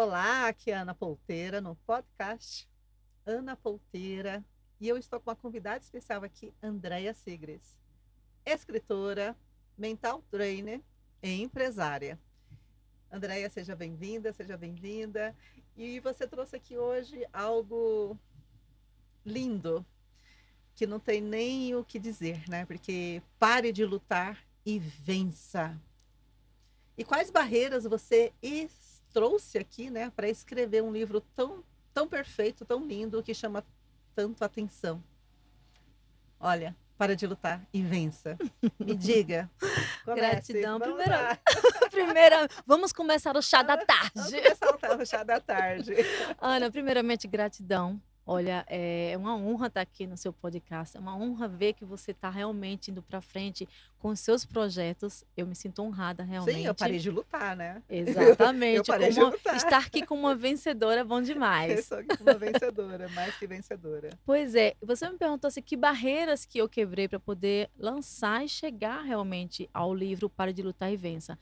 Olá, aqui é a Ana Polteira no podcast Ana Polteira e eu estou com uma convidada especial aqui, Andréia Sigres, escritora, mental trainer e empresária. Andréia, seja bem-vinda, seja bem-vinda. E você trouxe aqui hoje algo lindo, que não tem nem o que dizer, né? Porque pare de lutar e vença. E quais barreiras você trouxe aqui, né, para escrever um livro tão perfeito, tão lindo, que chama tanto atenção? Olha, para de lutar e vença. Me diga. Comece. Gratidão. Vamos Primeira, lá. vamos começar o chá da Vamos tarde. começar o chá da tarde. Ana, primeiramente, gratidão. Olha, é uma honra estar aqui no seu podcast. É uma honra ver que você está realmente indo para frente com os seus projetos. Eu me sinto honrada, Sim, eu realmente. parei de lutar, né? Eu Exatamente. parei de lutar. Estar aqui como uma vencedora é bom Eu demais. sou uma vencedora, mais que vencedora. Pois é, você me perguntou assim, que barreiras que eu quebrei para poder lançar e chegar realmente ao livro Pare de Lutar e Vença.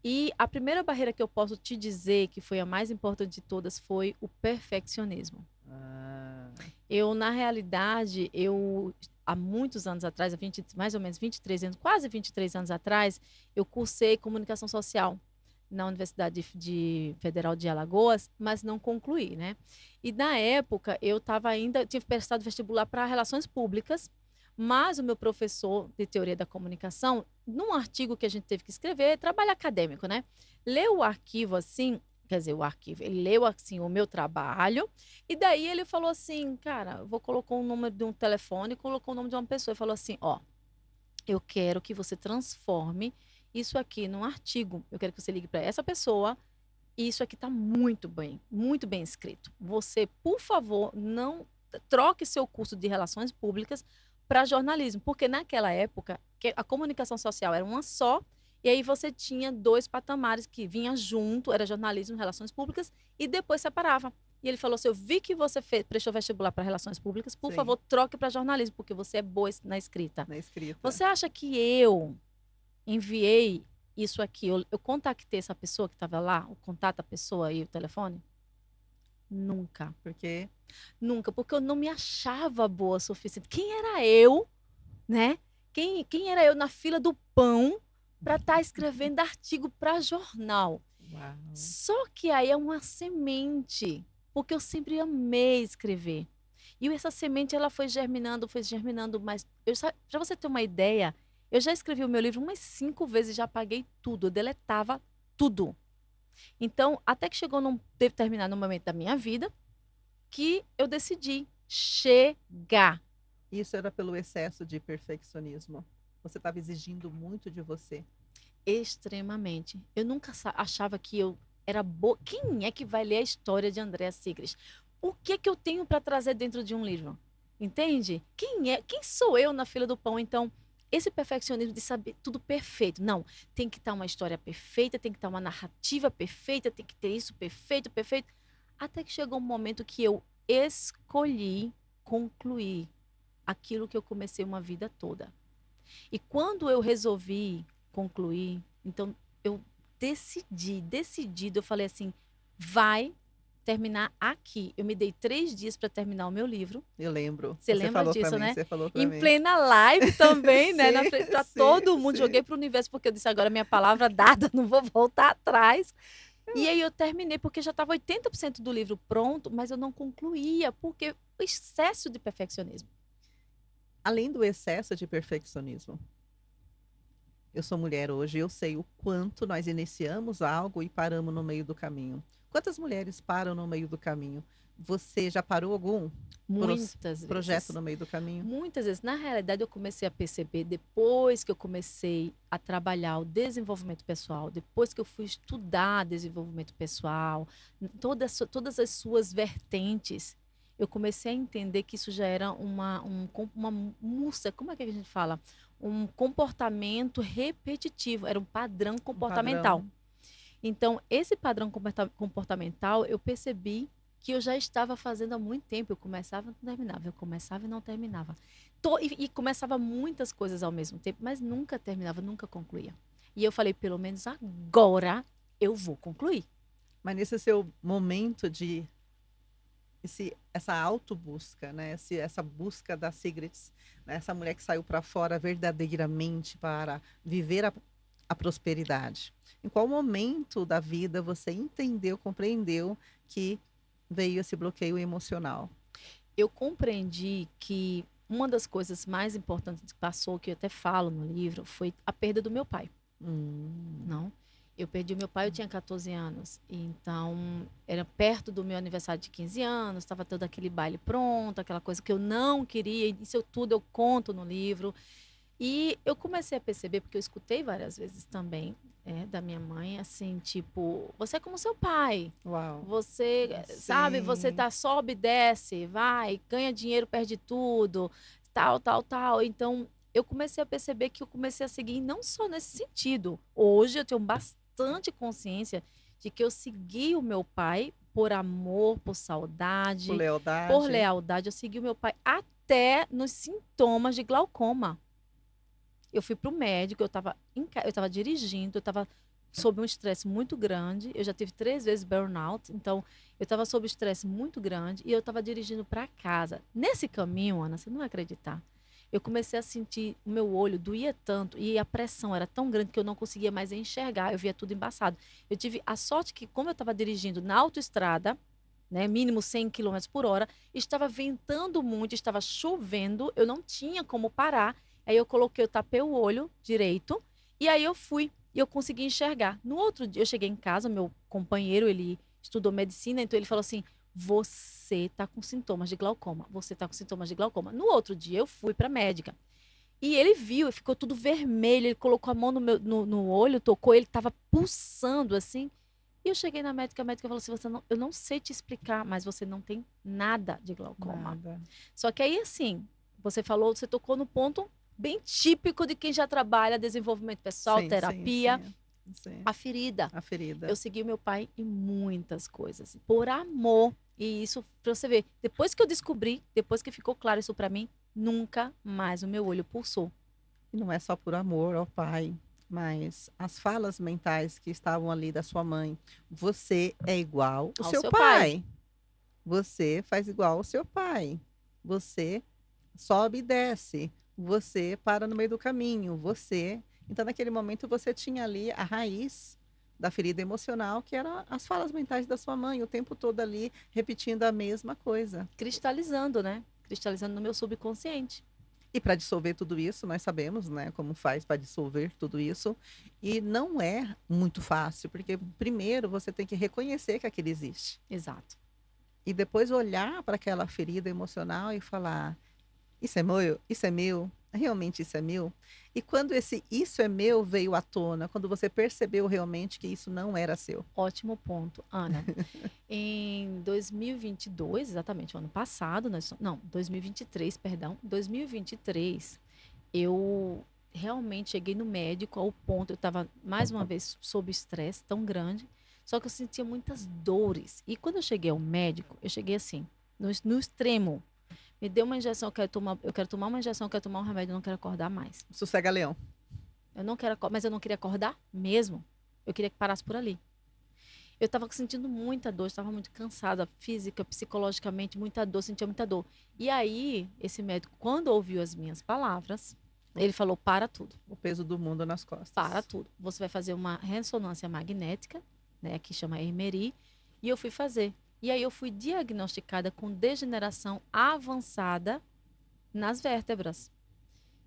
E a primeira barreira que eu posso te dizer, que foi a mais importante de todas, foi o perfeccionismo. Ah, Na realidade, há muitos anos atrás, mais ou menos 23 anos, quase 23 anos atrás, eu cursei comunicação social na Universidade Federal de Alagoas, mas não concluí, né? E na época, tinha prestado vestibular para relações públicas, mas o meu professor de teoria da comunicação, num artigo que a gente teve que escrever, trabalho acadêmico, né? Leu o arquivo assim, quer dizer, o arquivo, ele leu assim o meu trabalho, e daí ele falou assim, cara, colocou o número de um telefone, colocou o nome de uma pessoa e falou assim, ó, eu quero que você transforme isso aqui num artigo. Eu quero que você ligue para essa pessoa. E isso aqui está muito bem escrito. Você, por favor, não troque seu curso de relações públicas para jornalismo, porque naquela época a comunicação social era uma só, e aí você tinha dois patamares que vinham junto, era jornalismo e relações públicas, e depois separava. E ele falou assim: eu vi que você prestou vestibular para relações públicas, por sim, favor, troque para jornalismo, porque você é boa na escrita. na escrita. Você acha que eu enviei isso aqui, eu contactei essa pessoa que estava lá, o contato a pessoa e o telefone? Nunca. Porque Nunca, porque eu não me achava boa o suficiente. Quem era eu, né? Quem era eu na fila do pão para estar escrevendo artigo para jornal? uau. Só que aí é uma semente, porque eu sempre amei escrever. E essa semente ela foi germinando, mas para você ter uma ideia, eu já escrevi o meu livro umas 5 vezes, já apaguei tudo, eu deletava tudo. Então, até que chegou num determinado momento da minha vida que eu decidi chegar. Isso era pelo excesso de perfeccionismo. Você estava exigindo muito de você. Extremamente. Eu nunca achava que eu era boa. Quem é que vai ler a história de Andréa Sigres? O que é que eu tenho para trazer dentro de um livro? Entende? Quem sou eu na fila do pão? Então, esse perfeccionismo de saber tudo perfeito. Não, tem que estar uma história perfeita, tem que estar uma narrativa perfeita, tem que ter isso perfeito, perfeito. Até que chegou um momento que eu escolhi concluir aquilo que eu comecei uma vida toda. E quando eu resolvi concluir, então eu decidido, eu falei assim, vai terminar aqui. Eu me dei 3 dias para terminar o meu livro. Eu lembro. Você Você lembra falou para disso, mim, né? você falou para Em mim. plena live também, né? Na frente Sim, para sim, todo mundo. sim. Joguei para o universo, porque eu disse, agora minha palavra dada, não vou voltar atrás. E aí eu terminei, porque já estava 80% do livro pronto, mas eu não concluía, porque o excesso de perfeccionismo. Além do excesso de perfeccionismo, eu sou mulher hoje, eu sei o quanto nós iniciamos algo e paramos no meio do caminho. Quantas mulheres param no meio do caminho? Você já parou algum Muitas projeto vezes. no meio do caminho? Muitas vezes. Na realidade, eu comecei a perceber depois que eu comecei a trabalhar o desenvolvimento pessoal, depois que eu fui estudar desenvolvimento pessoal, todas as suas vertentes, eu comecei a entender que isso já era uma musa, como é que a gente fala? Um comportamento repetitivo, era um padrão Um comportamental. padrão. Então, esse padrão comportamental, eu percebi que eu já estava fazendo há muito tempo. Eu começava e não terminava, eu começava e não terminava. E começava muitas coisas ao mesmo tempo, mas nunca terminava, nunca concluía. E eu falei, pelo menos agora eu vou concluir. Mas nesse seu momento de essa autobusca, né? Essa busca das Secrets, né? Essa mulher que saiu para fora verdadeiramente para viver a prosperidade. Em qual momento da vida você entendeu, compreendeu que veio esse bloqueio emocional? Eu compreendi que uma das coisas mais importantes que passou, que eu até falo no livro, foi a perda do meu pai. Hum, Não. Eu perdi o meu pai, eu tinha 14 anos. Então, era perto do meu aniversário de 15 anos, estava todo aquele baile pronto, aquela coisa que eu não queria, e isso tudo eu conto no livro. E eu comecei a perceber, porque eu escutei várias vezes também, da minha mãe, assim, tipo, você é como seu pai. uau. Você, sabe, você Sim. tá, sobe, desce, vai, ganha dinheiro, perde tudo, tal, tal, tal. Então, eu comecei a perceber que eu comecei a seguir não só nesse sentido. Hoje eu tenho bastante consciência de que eu segui o meu pai por amor, por Por saudade, por lealdade. lealdade. Eu segui o meu pai até nos sintomas de glaucoma. Eu fui para o médico, eu estava dirigindo, eu estava sob um estresse muito grande. Eu já tive 3 vezes burnout, então eu estava sob estresse muito grande e eu estava dirigindo para casa. Nesse caminho, Ana, você não vai acreditar. Eu comecei a sentir o meu olho doía tanto e a pressão era tão grande que eu não conseguia mais enxergar. Eu via tudo embaçado. Eu tive a sorte que, como eu estava dirigindo na autoestrada, né, mínimo 100 quilômetros por hora, estava ventando muito, estava chovendo, eu não tinha como parar. Aí eu tapei o olho direito e aí eu fui e eu consegui enxergar. No outro dia eu cheguei em casa, meu companheiro, ele estudou medicina, então ele falou assim: "Você tá com sintomas de glaucoma. Você tá com sintomas de glaucoma". No outro dia eu fui para médica. E ele viu, e ficou tudo vermelho, ele colocou a mão no olho, tocou, ele estava pulsando assim. E eu cheguei na médica, a médica falou assim: eu não sei te explicar, mas você não tem nada de glaucoma. Nada. Só que aí, assim, você tocou no ponto bem típico de quem já trabalha desenvolvimento pessoal, Sim, sim, terapia, sim. Sim. a ferida. A ferida. Eu segui o meu pai em muitas coisas, por amor. E isso, pra você ver, depois que eu descobri, depois que ficou claro isso pra mim, nunca mais o meu olho pulsou. E não é só por amor ao pai, mas as falas mentais que estavam ali da sua mãe. Você é igual o Ao seu seu pai. pai. Você faz igual o seu pai. Você sobe e desce. Você para no meio do caminho. Você. Então, naquele momento, você tinha ali a raiz da ferida emocional, que eram as falas mentais da sua mãe, o tempo todo ali repetindo a mesma coisa. Cristalizando, né? Cristalizando no meu subconsciente. E para dissolver tudo isso, nós sabemos, né, como faz para dissolver tudo isso. E não é muito fácil, porque primeiro você tem que reconhecer que aquilo existe. Exato. E depois olhar para aquela ferida emocional e falar: isso é meu? Isso é meu? Realmente isso é meu? E quando esse isso é meu veio à tona, quando você percebeu realmente que isso não era seu. Ótimo ponto, Ana. Em 2022, exatamente, o ano passado, não, 2023, perdão, 2023, eu realmente cheguei no médico ao ponto, eu estava mais uma vez sob estresse tão grande, só que eu sentia muitas dores. E quando eu cheguei ao médico, eu cheguei assim, no extremo. Me deu uma injeção, eu quero tomar uma injeção, eu quero tomar um remédio, eu não quero acordar mais. Sossega leão. Eu não quero, mas eu não queria acordar mesmo. Eu queria que parasse por ali. Eu estava sentindo muita dor, estava muito cansada, física, psicologicamente, muita dor, sentia muita dor. E aí, esse médico, quando ouviu as minhas palavras, ele falou: para tudo, O peso do mundo nas para costas. tudo. Você vai fazer uma ressonância magnética, né, que chama EMRI, e eu fui fazer. E aí eu fui diagnosticada com degeneração avançada nas vértebras.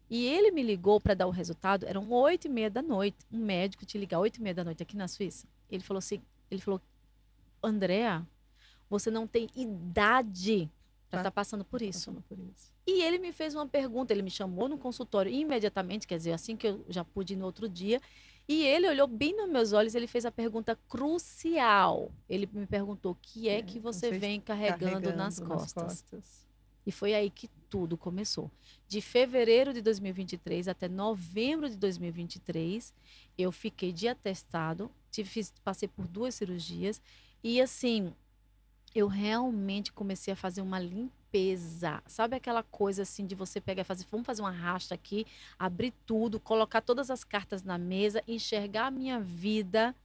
E ele me ligou para dar o resultado, eram 8h30 da noite. Um médico te ligar 8h30 da noite aqui na Suíça. Ele falou assim, ele falou: Andréa, você não tem idade para Tá estar passando por isso. passando por isso. E ele me fez uma pergunta, ele me chamou no consultório imediatamente, quer dizer, assim que eu já pude ir no outro dia, e ele olhou bem nos meus olhos, ele fez a pergunta crucial. Ele me perguntou: o que é que você vem carregando nas costas? E foi aí que tudo começou. De fevereiro de 2023 até novembro de 2023, eu fiquei de atestado, passei por 2 cirurgias e assim, eu realmente comecei a fazer uma limpeza. Sabe aquela coisa assim de você pegar e fazer, vamos fazer uma racha aqui, abrir tudo, colocar todas as cartas na mesa, enxergar a minha vida,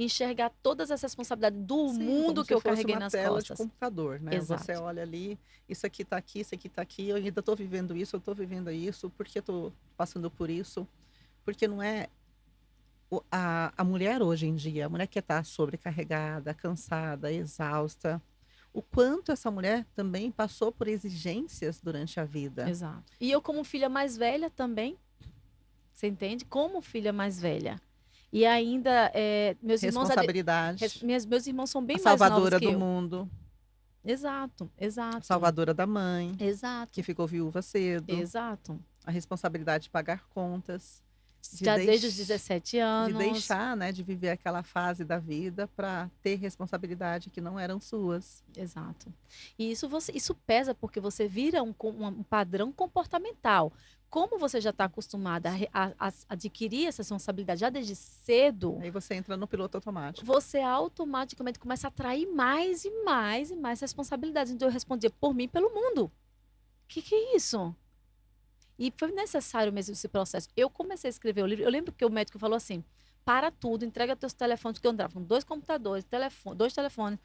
enxergar todas as responsabilidades do Sim, mundo como que se eu fosse carreguei uma nas tela de costas. computador, né? Você Exato, olha ali, isso aqui tá aqui, isso aqui tá aqui, eu ainda tô vivendo isso, eu tô vivendo isso, por que eu tô passando por isso? Porque não é a mulher hoje em dia, a mulher que está sobrecarregada, cansada, exausta, o quanto essa mulher também passou por exigências durante a vida. exato. E eu como filha mais velha também, você entende? Como filha mais velha. E ainda, meus irmãos, Responsabilidade, meus irmãos são a bem mais novos salvadora que do eu. mundo, Exato, a exato, salvadora da mãe, que exato, ficou viúva cedo, exato. a responsabilidade de pagar contas, de, Já desde os deix... 17 de anos. deixar, né, de viver aquela fase da vida para ter responsabilidade que não eram suas. Exato. E isso pesa porque você vira um padrão comportamental. Como você já está acostumada a adquirir essa responsabilidade já desde cedo, Aí você entra no piloto automático. você automaticamente começa a atrair mais e mais e mais responsabilidades. Então eu respondia por mim e pelo mundo. O que é isso? E foi necessário mesmo esse processo. Eu comecei a escrever o livro. Eu lembro que o médico falou assim: para tudo, entrega teus telefones, que eu andava com 2 computadores, dois telefones,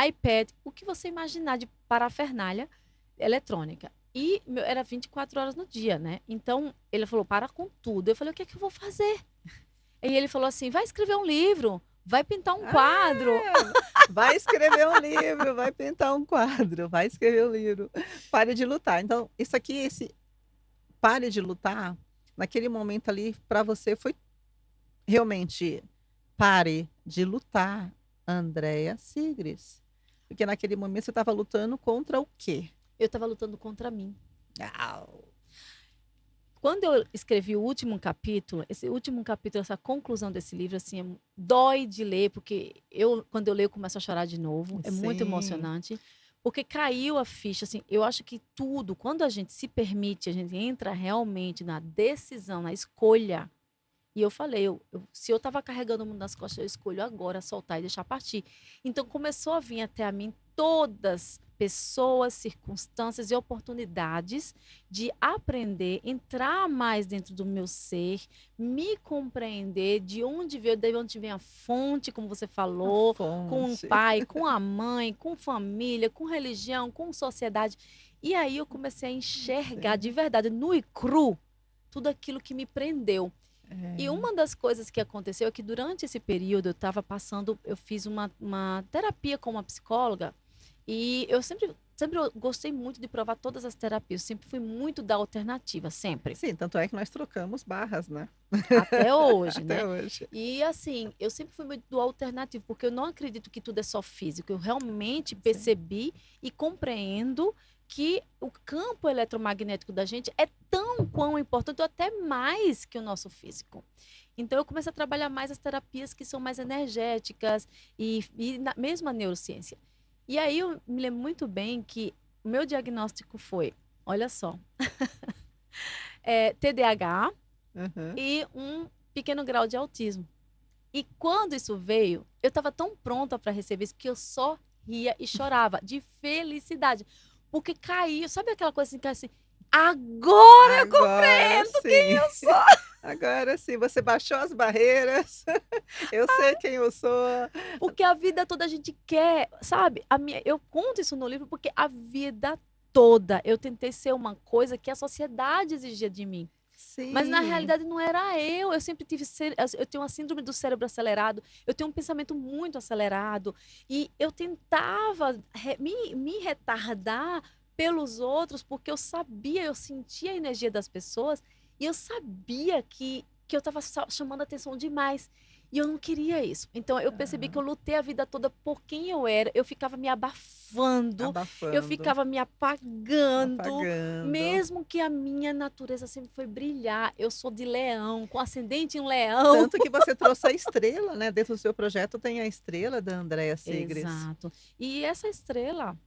iPad, o que você imaginar de parafernália eletrônica. E era 24 horas no dia, né? Então, ele falou: para com tudo. Eu falei: o que é que eu vou fazer? E ele falou assim: vai escrever um livro, vai pintar um quadro. Vai escrever um livro, vai pintar um quadro, vai escrever um livro. Pare de lutar. Então, isso aqui, esse pare de lutar, naquele momento ali, para você foi realmente pare de lutar, Andréa Sigres. Porque naquele momento você estava lutando contra o quê? Eu estava lutando contra mim. Au. Quando eu escrevi o último capítulo, esse último capítulo, essa conclusão desse livro, assim, dói de ler, porque quando eu leio, eu começo a chorar de novo. É muito Sim, emocionante, porque caiu a ficha, assim, eu acho que tudo, quando a gente se permite, a gente entra realmente na decisão, na escolha. E eu falei, se eu estava carregando o mundo nas costas, eu escolho agora soltar e deixar partir. Então começou a vir até a mim todas pessoas, circunstâncias e oportunidades de aprender, entrar mais dentro do meu ser, me compreender de onde vem a fonte, como você a falou, com o fonte. pai, com a mãe, com família, com religião, com sociedade. E aí eu comecei a enxergar de Sim. verdade, nu e cru, tudo aquilo que me prendeu. E É. uma das coisas que aconteceu é que durante esse período eu fiz uma terapia com uma psicóloga e sempre eu gostei muito de provar todas as terapias, sempre fui muito da alternativa, sempre, Sim, tanto é que nós trocamos barras, né? até hoje, Até né? hoje. E assim, eu sempre fui muito do alternativo, porque eu não acredito que tudo é só físico. Eu realmente Sim. percebi e compreendo que o campo eletromagnético da gente é tão quão importante, ou até mais que o nosso físico. Então eu comecei a trabalhar mais as terapias que são mais energéticas mesmo a neurociência. E aí eu me lembro muito bem que o meu diagnóstico foi, olha só, TDAH Aham. e um pequeno grau de autismo. E quando isso veio, eu estava tão pronta para receber isso que eu só ria e chorava de felicidade. Porque caiu, sabe aquela coisa assim, que é assim, agora eu Agora compreendo quem sim. eu sou. Agora sim, você baixou as barreiras. Eu sei quem eu sou. Porque a vida toda a gente quer, sabe? Eu conto isso no livro porque a vida toda eu tentei ser uma coisa que a sociedade exigia de mim. Mas na Sim. realidade não era eu. Eu sempre eu tenho uma síndrome do cérebro acelerado. Eu tenho um pensamento muito acelerado e eu tentava me retardar pelos outros porque eu sabia, eu sentia a energia das pessoas e eu sabia que eu estava chamando a atenção demais. E eu não queria isso. Então eu percebi que eu Aham. lutei a vida toda por quem eu era. Eu ficava me abafando, eu Abafando, ficava me apagando. apagando. Mesmo que a minha natureza sempre foi brilhar, eu sou de leão, com ascendente em leão. Tanto que você trouxe a estrela, né? Dentro do seu projeto tem a estrela da Andréa Sigres. Exato. E essa estrela,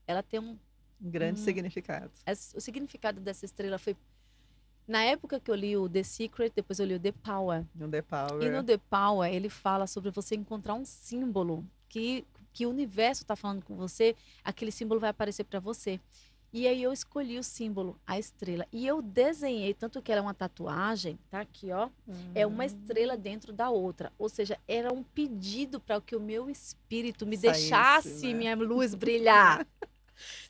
ela tem Um grande um- significado. o significado dessa estrela foi na época que eu li o The Secret, depois eu li o The Power. No The E no Power. The Power, ele fala sobre você encontrar um símbolo que o universo está falando com você, aquele símbolo vai aparecer para você. E aí eu escolhi o símbolo, a estrela. E eu desenhei, tanto que ela é uma tatuagem, tá aqui, ó. É uma estrela Hum, dentro da outra. Ou seja, era um pedido para que o meu espírito me saísse, deixasse né? minha luz brilhar.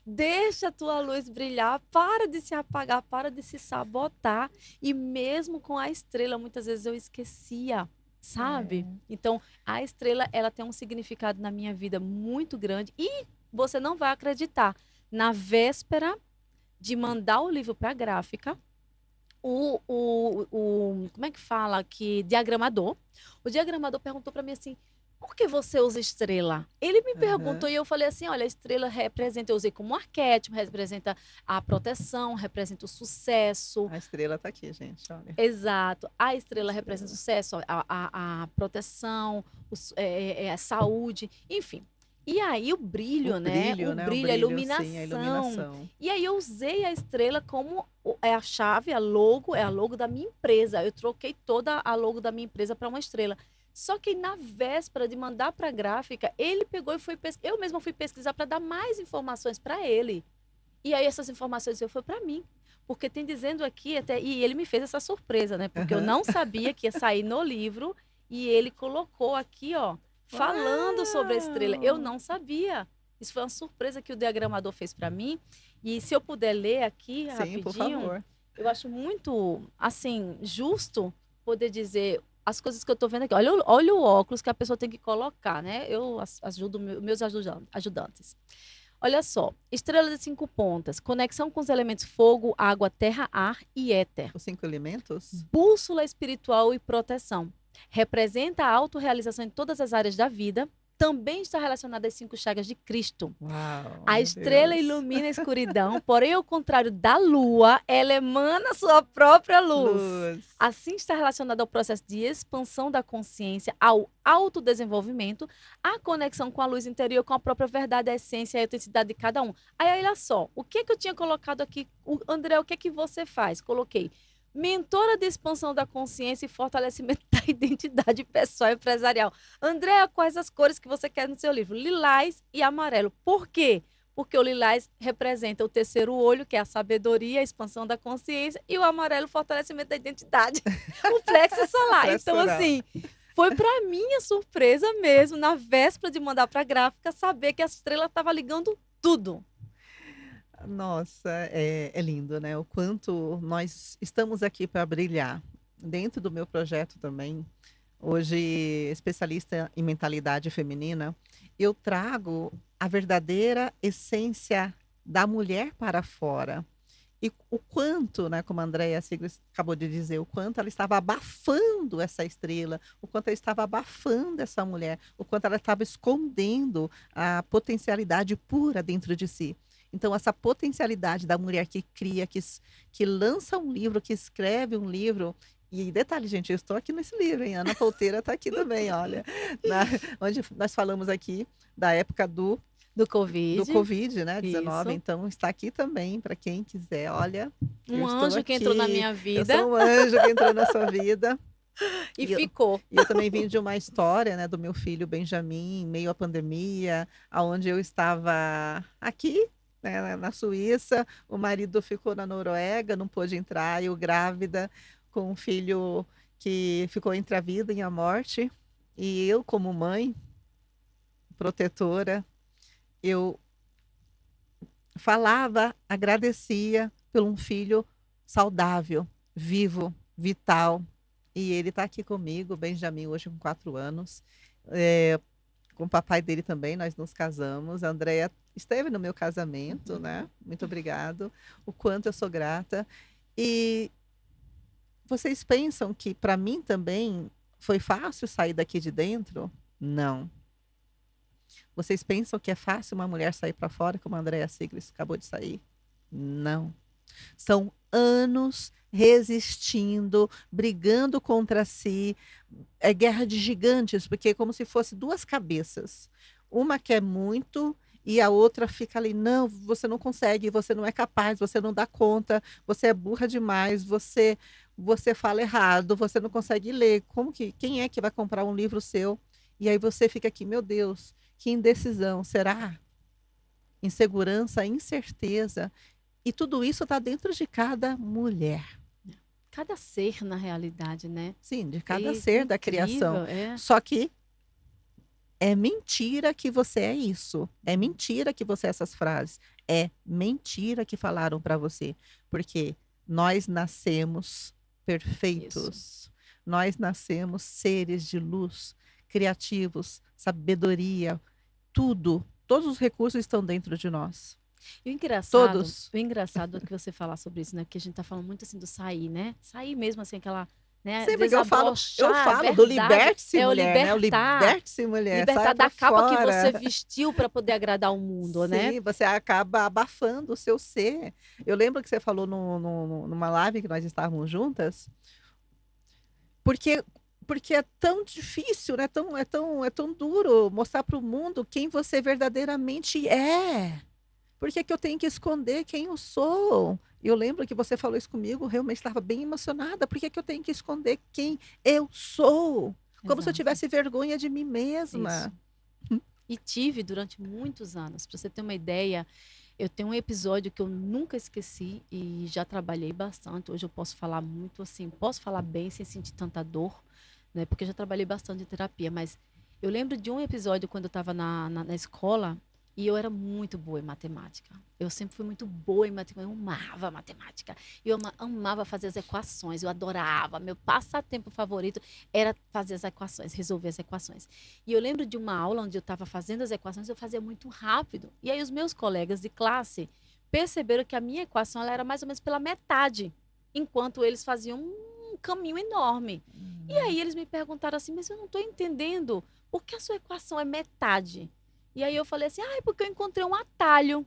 Deixa a tua luz brilhar, para de se apagar, para de se sabotar. E mesmo com a estrela, muitas vezes eu esquecia, sabe? É. Então, a estrela, ela tem um significado na minha vida muito grande e você não vai acreditar. Na véspera de mandar o livro para a gráfica, como é que fala aqui? O diagramador perguntou para mim assim: por que você usa estrela? Ele me perguntou Aham. e eu falei assim: olha, a estrela representa, eu usei como arquétipo, representa a proteção, representa o sucesso. A estrela tá aqui, gente, olha. Exato. A estrela representa o Estrela. sucesso, a proteção, a saúde, enfim. E aí o O brilho, né? O brilho, né? O brilho, a brilho, sim, a iluminação. iluminação. E aí eu usei a estrela como é a chave, é a logo da minha empresa. Eu troquei toda a logo da minha empresa para uma estrela. Só que na véspera de mandar para a gráfica, ele pegou e eu mesma fui pesquisar para dar mais informações para ele. E aí essas informações eu foi para mim. Porque tem dizendo aqui até, e ele me fez essa surpresa, né? Porque eu Aham. não sabia que ia sair no livro e ele colocou aqui, ó, falando sobre a estrela. Eu Uau! não sabia. Isso foi uma surpresa que o diagramador fez para mim. E se eu puder ler aqui Sim, por rapidinho, favor. eu acho muito, assim, justo poder dizer as coisas que eu estou vendo aqui. Olha o óculos que a pessoa tem que colocar, né? Eu ajudo meus ajudantes. Olha só, estrela de 5 pontas, conexão com os elementos fogo, água, terra, ar e éter. Os 5 elementos? Bússola espiritual e proteção. Representa a autorrealização em todas as áreas da vida. Também está relacionada às 5 chagas de Cristo. Uau, A meu estrela Deus. ilumina a escuridão, porém, ao contrário da lua, ela emana sua própria luz. Luz. Assim está relacionada ao processo de expansão da consciência, ao autodesenvolvimento, à conexão com a luz interior, com a própria verdade, a essência e a autenticidade de cada um. Aí, olha só, o que que eu tinha colocado aqui? André, o que que você faz? Coloquei mentora de expansão da consciência e fortalecimento da identidade pessoal e empresarial. Andréa, quais as cores que você quer no seu livro? Lilás e amarelo. Por quê? Porque o lilás representa o terceiro olho, que é a sabedoria, a expansão da consciência, e o amarelo, o fortalecimento da identidade, o plexo solar. Então, Pressural. assim, foi para minha surpresa mesmo, na véspera de mandar para a gráfica, saber que a estrela estava ligando tudo. Nossa, é lindo, né? O quanto nós estamos aqui para brilhar. Dentro do meu projeto também, hoje especialista em mentalidade feminina, eu trago a verdadeira essência da mulher para fora. E o quanto, né, como a Andréa Sigris acabou de dizer, o quanto ela estava abafando essa estrela, o quanto ela estava abafando essa mulher, o quanto ela estava escondendo a potencialidade pura dentro de si. Então, essa potencialidade da mulher que cria, que lança um livro, que escreve um livro. E detalhe, gente, eu estou aqui nesse livro, hein? Ana Polteira está aqui também, olha. na- Onde nós falamos aqui da época Do do Covid, Covid, né, 19, isso. então está aqui também para quem quiser. Olha, eu Um estou anjo que entrou na aqui, minha eu vida sou um anjo que entrou na sua vida. e E eu, ficou. e eu também vim de uma história, né, do meu filho Benjamin, em meio à pandemia, aonde eu estava aqui, né, na Suíça, o marido ficou na Noruega, não pôde entrar, eu grávida, com um filho que ficou entre a vida e a morte, e eu, como mãe, protetora, eu falava, agradecia por um filho saudável, vivo, vital. E ele está aqui comigo, o Benjamin, hoje com 4 anos. Com o papai dele também, nós nos casamos. A Andrea esteve no meu casamento, né? Muito obrigado. O quanto eu sou grata. E vocês pensam que para mim também foi fácil sair daqui de dentro? Não. Vocês pensam que é fácil uma mulher sair para fora, como a Andrea Sigris acabou de sair? Não. São anos resistindo, brigando contra si. É guerra de gigantes, porque é como se fosse duas cabeças. Uma quer muito e a outra fica ali, não, você não consegue, você não é capaz, você não dá conta, você é burra demais, você fala errado, você não consegue ler. Como que quem é que vai comprar um livro seu? E aí você fica aqui, meu Deus, que indecisão, será? insegurança, incerteza. E tudo isso está dentro de cada mulher. Cada ser, na realidade, né? Sim, de É cada ser da criação. incrível, é. Só que é mentira que você é isso. É mentira que você é essas frases. É mentira que falaram para você. Porque nós nascemos Isso. perfeitos. Nós nascemos seres de luz, criativos, sabedoria, tudo. Todos os recursos estão dentro de nós. E Todos. o engraçado é que você falar sobre isso, né? Porque a gente tá falando muito assim do sair, né? Sair mesmo, assim, aquela, né? Sempre que eu Desabrochar, falo do verdade. liberte-se, É o mulher, né? O libertar. liberte-se, mulher. Libertar Saia para da capa que você fora. vestiu para poder agradar o mundo, né? Sim, você acaba abafando o seu ser. Eu lembro que você falou numa live que nós estávamos juntas, porque porque é tão difícil, né? É tão duro mostrar para o mundo quem você verdadeiramente é. Por que que eu tenho que esconder quem eu sou? Eu lembro que você falou isso comigo, eu realmente estava bem emocionada. Por que que eu tenho que esconder quem eu sou? Como se eu Exato. tivesse vergonha de mim Isso. mesma. E tive durante muitos anos. Para você ter uma ideia, eu tenho um episódio que eu nunca esqueci e já trabalhei bastante. Hoje eu posso falar muito assim, posso falar bem sem sentir tanta dor, né? Porque eu já trabalhei bastante em terapia. Mas eu lembro de um episódio quando eu estava na escola e eu era muito boa em matemática. Eu sempre fui muito boa em matemática. Eu amava matemática. Amava fazer as equações. Eu adorava. Meu passatempo favorito era fazer as equações, resolver as equações. E eu lembro de uma aula onde eu estava fazendo as equações, eu fazia muito rápido. E aí os meus colegas de classe perceberam que a minha equação ela era mais ou menos pela metade, enquanto eles faziam um caminho enorme. E aí eles me perguntaram assim, mas eu não estou entendendo, por que a sua equação é metade? E aí eu falei assim, é porque eu encontrei um atalho.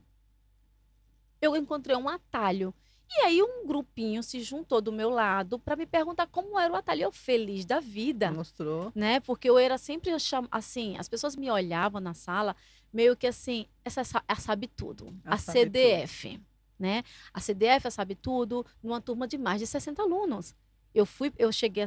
Eu encontrei um atalho. E aí um grupinho se juntou do meu lado para me perguntar como era o atalho. Eu feliz da vida, Mostrou. né? Porque eu era sempre assim, as pessoas me olhavam na sala meio que assim, essa sabe tudo, Ah, a sabe tudo. CDF, né? A CDF a sabe tudo, numa turma de mais de 60 alunos. Eu cheguei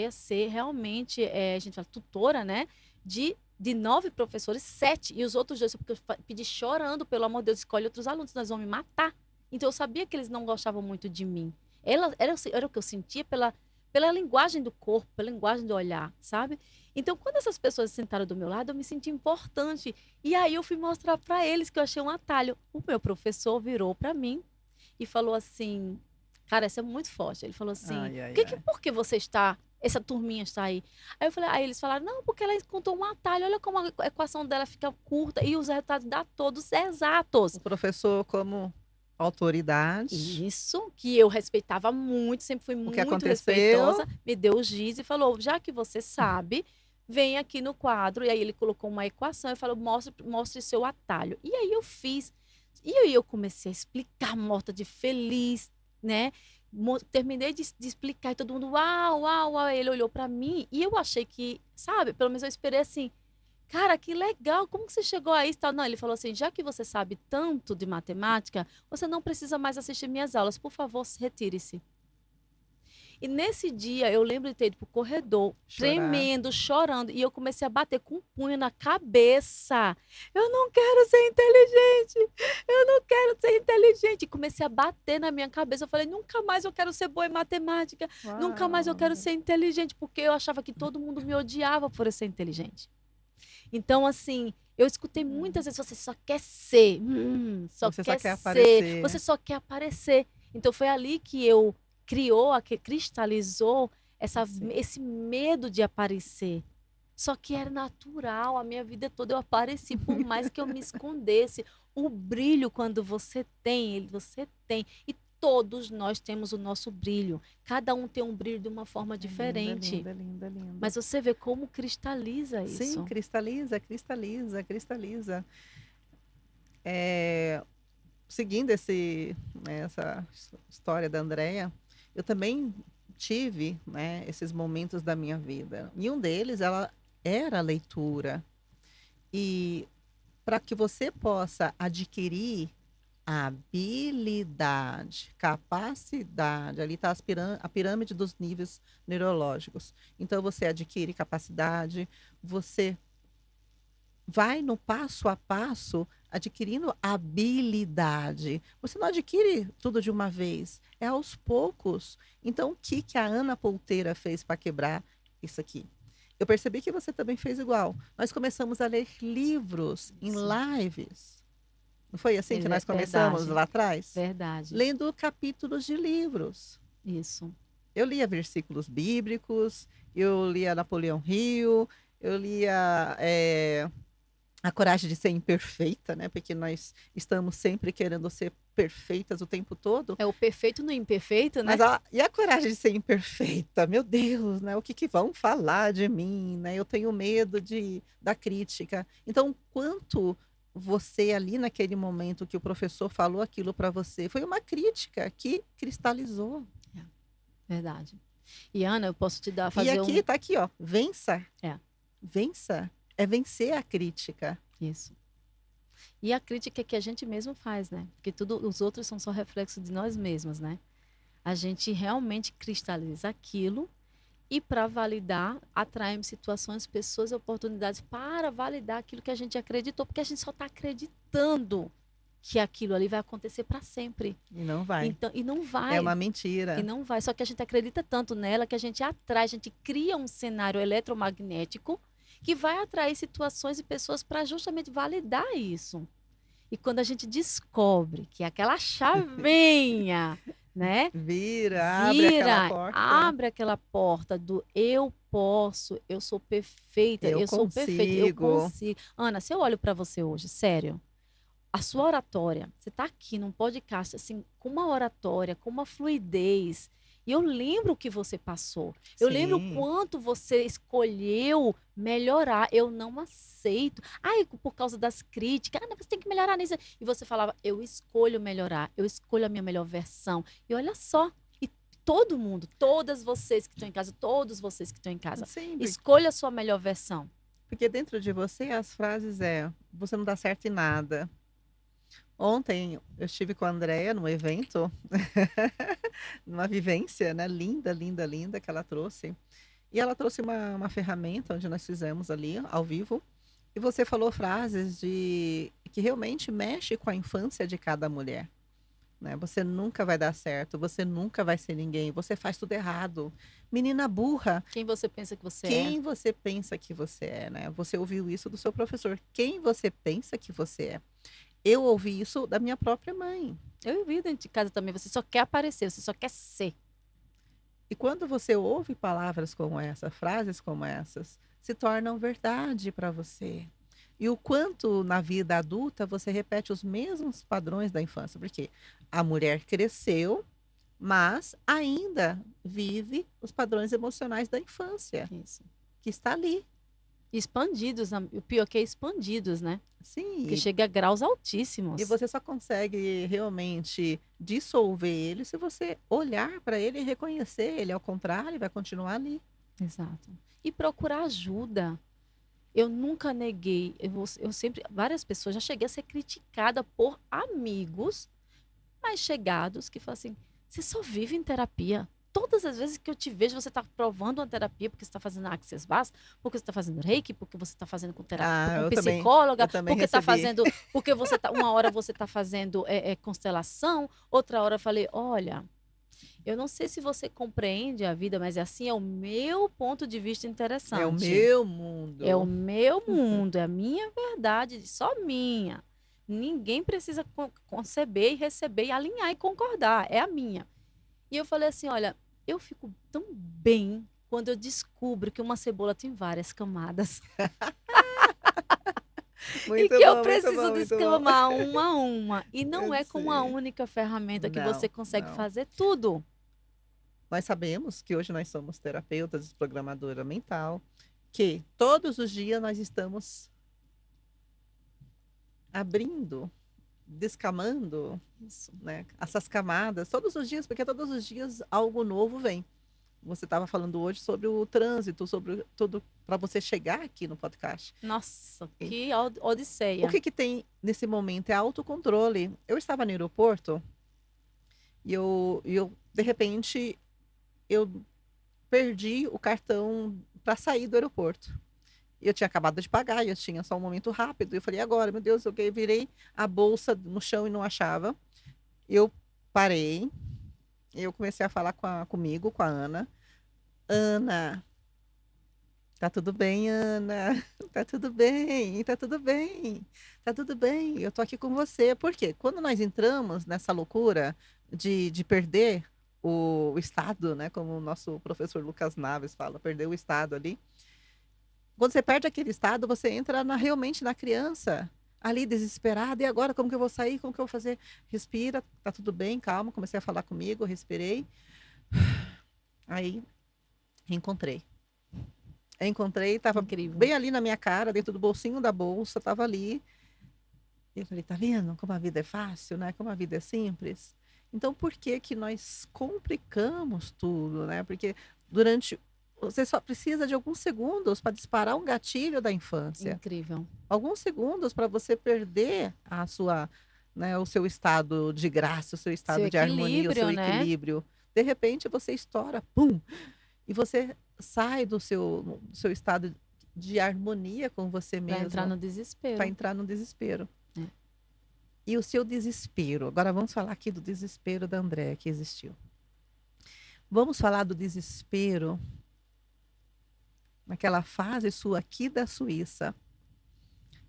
a ser realmente, a gente fala tutora, né? De 9 professores, 7. E os outros 2, porque eu pedi chorando, pelo amor de Deus, escolhe outros alunos, nós vamos me matar. Então eu sabia que eles não gostavam muito de mim. Era o que eu sentia pela linguagem do corpo, pela linguagem do olhar, sabe? Então, quando essas pessoas sentaram do meu lado, eu me senti importante. E aí eu fui mostrar para eles que eu achei um atalho. O meu professor virou para mim e falou assim: Cara, essa é muito forte. Ele falou assim: Ai, ai, ai. Por que essa turminha está aí? Aí eles falaram: Não, porque ela encontrou um atalho. Olha como a equação dela fica curta e os resultados dá todos exatos. O professor como autoridade. Isso, que eu respeitava muito, sempre fui O que muito aconteceu? respeitosa, me deu o giz e falou: já que você sabe, vem aqui no quadro. E aí ele colocou uma equação e falou: mostre seu atalho. E aí eu fiz. E aí eu comecei a explicar, morta de feliz, né? Terminei de explicar e todo mundo, uau, uau, uau. Ele olhou para mim e eu achei que, sabe, pelo menos eu esperei assim. Cara, que legal, como que você chegou a isso? Tal? Não, ele falou assim, já que você sabe tanto de matemática, você não precisa mais assistir minhas aulas, por favor, retire-se. E nesse dia, eu lembro de ter ido pro corredor, Chorar. tremendo, chorando, e eu comecei a bater com um punho na cabeça. Eu não quero ser inteligente, eu não quero ser inteligente. E comecei a bater na minha cabeça, eu falei, nunca mais eu quero ser boa em matemática, nunca mais eu quero ser inteligente, porque eu achava que todo mundo me odiava por eu ser inteligente. Então, assim, eu escutei muitas vezes, você só quer ser, Você só quer ser, aparecer. você só quer aparecer. Então, foi ali que cristalizou esse medo de aparecer. Só que era natural, a minha vida toda eu apareci, por mais que eu me escondesse. O brilho, quando você tem, você tem. E todos nós temos o nosso brilho. Cada um tem um brilho de uma forma diferente. Linda, linda, linda. Mas você vê como cristaliza isso. Sim, cristaliza, cristaliza, cristaliza. Seguindo essa história da Andrea, eu também tive, né, esses momentos da minha vida. E um deles, ela era a leitura. E para que você possa adquirir habilidade, capacidade, ali está a pirâmide dos níveis neurológicos. Então, você adquire capacidade, você vai no passo a passo adquirindo habilidade. Você não adquire tudo de uma vez, é aos poucos. Então, o que que a Ana Polteira fez para quebrar isso aqui? Eu percebi que você também fez igual. Nós começamos a ler livros em Isso. lives. Não foi assim que nós começamos Verdade, lá atrás? verdade. Lendo capítulos de livros. Isso. Eu lia versículos bíblicos, eu lia Napoleão Hill, eu lia A Coragem de Ser Imperfeita, né? Porque nós estamos sempre querendo ser perfeitas o tempo todo. É o perfeito no imperfeito, né? Mas e a coragem de ser imperfeita? Meu Deus, né? O que que vão falar de mim, né? Eu tenho medo da crítica. Então, quanto você ali naquele momento que o professor falou aquilo para você, foi uma crítica que cristalizou. Verdade. E Ana, eu posso te dar, E fazer aqui tá aqui, ó, vença. É. Vença é vencer a crítica. Isso. E a crítica que a gente mesmo faz, né? Porque os outros são só reflexo de nós mesmos, né? A gente realmente cristaliza aquilo e para validar, atraímos situações, pessoas, oportunidades para validar aquilo que a gente acreditou, porque a gente só está acreditando que aquilo ali vai acontecer para sempre. E não vai. Então, e não vai. É uma mentira. E não vai. Só que a gente acredita tanto nela que a gente atrai, a gente cria um cenário eletromagnético que vai atrair situações e pessoas para justamente validar isso. E quando a gente descobre que aquela chavinha, né? Abre aquela porta do eu posso, eu sou perfeita, eu sou perfeita, eu consigo. Ana, se eu olho para você hoje, sério, a sua oratória, você está aqui num podcast, assim, com uma oratória, com uma fluidez. E eu lembro o que você passou. Eu lembro o quanto você escolheu melhorar. Eu não aceito. Ai, por causa das críticas. Ah, você tem que melhorar nisso. E você falava, eu escolho melhorar. Eu escolho a minha melhor versão. E olha só. E todo mundo, todas vocês que estão em casa, todos vocês que estão em casa, escolha a sua melhor versão. Porque dentro de você as frases você não dá certo em nada. Ontem eu estive com a Andrea num evento, numa vivência, né, linda, linda, linda que ela trouxe. E ela trouxe uma ferramenta onde nós fizemos ali, ao vivo. E você falou frases que realmente mexe com a infância de cada mulher. Né? Você nunca vai dar certo, você nunca vai ser ninguém, você faz tudo errado. Menina burra. Quem você pensa que você é? Quem você pensa que você é, né? Você ouviu isso do seu professor. Quem você pensa que você é? Eu ouvi isso da minha própria mãe. Eu ouvi dentro de casa também. Você só quer aparecer, você só quer ser. E quando você ouve palavras como essa, frases como essas, se tornam verdade para você. E o quanto na vida adulta você repete os mesmos padrões da infância. Porque a mulher cresceu, mas ainda vive os padrões emocionais da infância. Isso. Que está ali. Expandidos, o pior que é expandidos, né? Sim. Que chega a graus altíssimos. E você só consegue realmente dissolver ele se você olhar para ele e reconhecer ele. Ao contrário, ele vai continuar ali. Exato. E procurar ajuda. Eu nunca neguei. Eu sempre, várias pessoas, já cheguei a ser criticada por amigos mais chegados que falam assim: você só vive em terapia. Todas as vezes que eu te vejo, você está provando uma terapia porque você está fazendo Access Vaz, porque você está fazendo Reiki, porque você está fazendo com terapia, com psicóloga, porque está fazendo, porque você tá, uma hora você está fazendo constelação, outra hora eu falei, olha, eu não sei se você compreende a vida, mas assim é o meu ponto de vista interessante. É o meu mundo. É o meu mundo, é a minha verdade, só minha. Ninguém precisa conceber e receber e alinhar e concordar, é a minha. E eu falei assim, olha, eu fico tão bem quando eu descubro que uma cebola tem várias camadas. E que eu preciso descamar uma a uma. E não é com uma única ferramenta que você consegue fazer tudo. Nós sabemos que hoje nós somos terapeutas, desprogramadora mental, que todos os dias nós estamos abrindo, descamando, né, essas camadas, todos os dias, porque todos os dias algo novo vem. Você estava falando hoje sobre o trânsito, sobre tudo para você chegar aqui no podcast. Nossa, que odisseia. O que tem nesse momento é autocontrole. Eu estava no aeroporto e eu de repente, eu perdi o cartão para sair do aeroporto. Eu tinha acabado de pagar, e eu tinha só um momento rápido. Eu falei: "Agora, meu Deus", virei a bolsa no chão e não achava. Eu parei, eu comecei a falar comigo, com a Ana. "Ana, tá tudo bem, Ana. Tá tudo bem, tá tudo bem, tá tudo bem. Eu tô aqui com você". Por quê? Quando nós entramos nessa loucura de perder o estado, né, como o nosso professor Lucas Naves fala, perder o estado ali. Quando você perde aquele estado, você entra realmente na criança, ali desesperada. "E agora, como que eu vou sair? Como que eu vou fazer?". "Respira, tá tudo bem, calma". Comecei a falar comigo, respirei. Aí, encontrei. Encontrei, estava Incrível. bem ali na minha cara, dentro do bolsinho da bolsa, estava ali. E eu falei: "Tá vendo como a vida é fácil, né, como a vida é simples?". Então por que que nós complicamos tudo, né, porque durante você só precisa de alguns segundos para disparar um gatilho da infância. Incrível. Alguns segundos para você perder a sua, né, o seu estado de graça, o seu Seu estado de harmonia, o seu equilíbrio, né? equilíbrio. De repente você estoura, pum, e você sai do seu estado de harmonia com você Para entrar mesmo, no para desespero. entrar no desespero. É. E o seu desespero, agora vamos falar aqui do desespero da Andréa que existiu. Vamos falar do desespero naquela fase sua aqui da Suíça.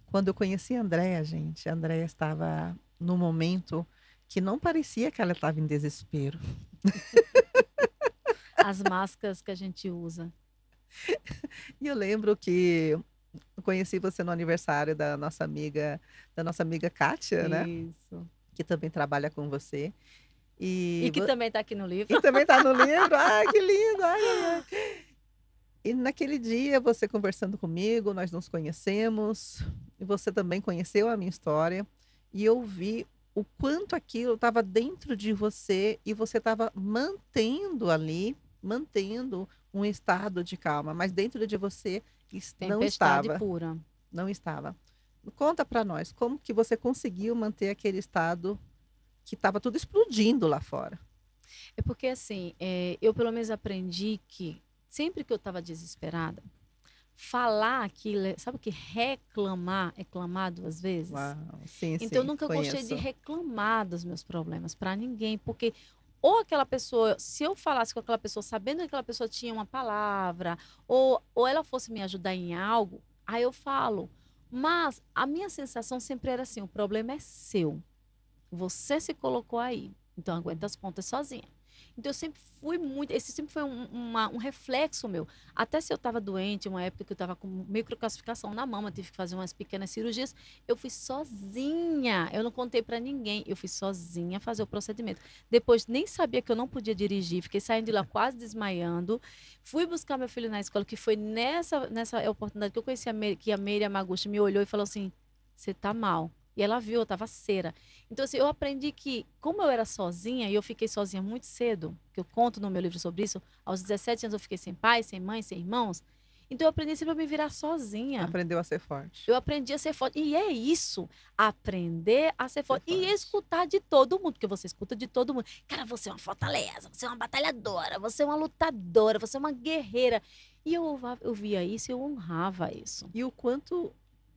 Quando eu conheci a Andréa, gente, a Andréa estava num momento que não parecia que ela estava em desespero. As máscaras que a gente usa. E eu lembro que eu conheci você no aniversário da nossa amiga Kátia, né, Isso. que também trabalha com você. E E que vo também está aqui no livro. e também está no livro. Ai, que lindo. Ai, ai, ai. E naquele dia, você conversando comigo, nós nos conhecemos, e você também conheceu a minha história, e eu vi o quanto aquilo estava dentro de você e você estava mantendo ali, mantendo um estado de calma, mas dentro de você não Tempestade estava, pura. não estava. Conta para nós, como que você conseguiu manter aquele estado que estava tudo explodindo lá fora? É porque assim, eu pelo menos aprendi que sempre que eu estava desesperada, falar aquilo, sabe o que reclamar é clamar 2 vezes? Uau, sim, Então eu sim, nunca gostei de conheço. reclamar dos meus problemas para ninguém, porque ou aquela pessoa, se eu falasse com aquela pessoa sabendo que aquela pessoa tinha uma palavra, ou ela fosse me ajudar em algo, aí eu falo. Mas a minha sensação sempre era assim: o problema é seu. Você se colocou aí, então aguenta as pontas sozinha. Então eu sempre fui muito, esse sempre foi um reflexo meu. Até se eu estava doente, uma época que eu estava com microcalcificação na mama, tive que fazer umas pequenas cirurgias, eu fui sozinha. Eu não contei para ninguém, eu fui sozinha fazer o procedimento. Depois nem sabia que eu não podia dirigir, fiquei saindo de lá quase desmaiando. Fui buscar meu filho na escola, que foi nessa oportunidade que eu conheci que a Meire Yamaguchi me olhou e falou assim: "Você tá mal". E ela viu, eu estava cera. Então, assim, eu aprendi que, como eu era sozinha, e eu fiquei sozinha muito cedo, que eu conto no meu livro sobre isso, aos 17 anos eu fiquei sem pai, sem mãe, sem irmãos. Então, eu aprendi sempre a me virar sozinha. Aprendeu a ser forte. Eu aprendi a ser forte. E é isso, aprender a ser Ser forte. E forte. escutar de todo mundo, porque você escuta de todo mundo. Cara, você é uma fortaleza, você é uma batalhadora, você é uma lutadora, você é uma guerreira. E eu via isso e eu honrava isso. E o quanto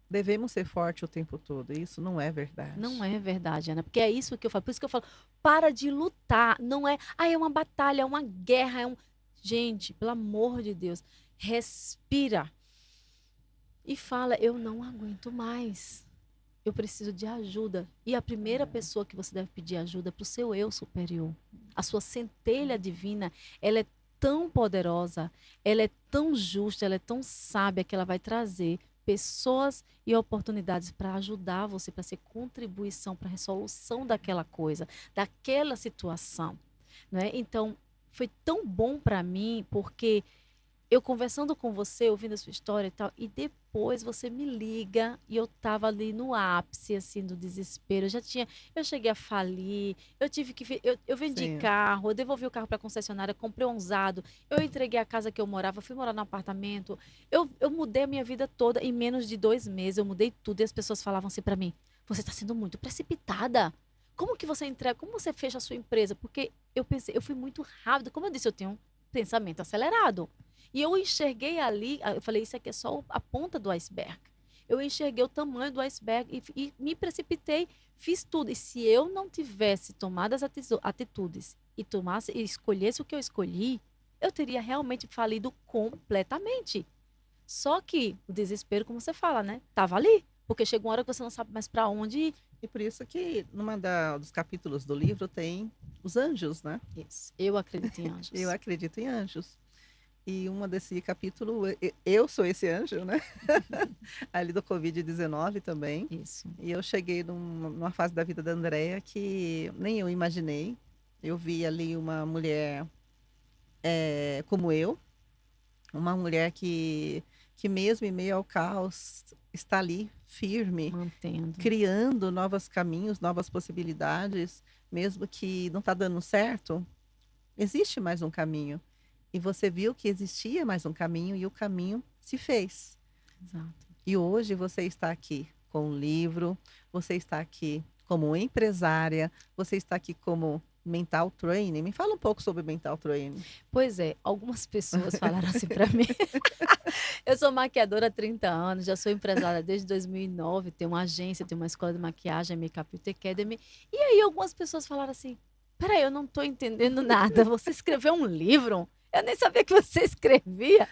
devemos ser forte o tempo todo, isso não é Não verdade. é verdade, Ana, porque é isso que eu falo. Por isso que eu falo, para de lutar. Não é, é uma batalha, é uma guerra, é um. Gente, pelo amor de Deus, respira e fala: eu não aguento mais. Eu preciso de ajuda. E a primeira pessoa que você deve pedir ajuda é para o seu eu superior. A sua centelha divina, ela é tão poderosa, ela é tão justa, ela é tão sábia que ela vai trazer pessoas e oportunidades para ajudar você, para ser contribuição para a resolução daquela coisa, daquela situação, né? Então, foi tão bom para mim porque eu conversando com você, ouvindo a sua história e tal, e depois você me liga e eu tava ali no ápice, assim, do desespero. Eu cheguei a falir, eu tive que, eu vendi Sim. carro, eu devolvi o carro para a concessionária, comprei um usado, eu entreguei a casa que eu morava, fui morar num apartamento, eu mudei a minha vida toda em menos de 2 meses, eu mudei tudo e as pessoas falavam assim para mim: você está sendo muito precipitada. Como que você entrega, como você fecha a sua empresa? Porque eu pensei, eu fui muito rápida, como eu disse, eu tenho pensamento acelerado. E eu enxerguei ali, eu falei, isso aqui é só a ponta do iceberg. Eu enxerguei o tamanho do iceberg e me precipitei, fiz tudo. E se eu não tivesse tomado as atitudes e escolhesse o que eu escolhi, eu teria realmente falido completamente. Só que o desespero, como você fala, né? Tava ali. Porque chega uma hora que você não sabe mais para onde ir. E por isso que dos capítulos do livro tem os anjos, né? Isso. Eu acredito em anjos. Eu acredito em anjos. E uma desse capítulo, eu sou esse anjo, né? Ali do Covid-19 também. Isso. E eu cheguei numa fase da vida da Andrea que nem eu imaginei. Eu vi ali uma mulher como eu, uma mulher que mesmo em meio ao caos está ali firme, Mantendo. criando novos caminhos, novas possibilidades, mesmo que não está dando certo, existe mais um caminho. E você viu que existia mais um caminho e o caminho se fez. Exato. E hoje você está aqui com um livro, você está aqui como empresária, você está aqui como mental training. Me fala um pouco sobre mental training. Pois é, algumas pessoas falaram assim para mim. Eu sou maquiadora há 30 anos, já sou empresária desde 2009, tenho uma agência, tenho uma escola de maquiagem, Makeup Beauty Academy. E aí algumas pessoas falaram assim, peraí, eu não estou entendendo nada, você escreveu um livro? Eu nem sabia que você escrevia.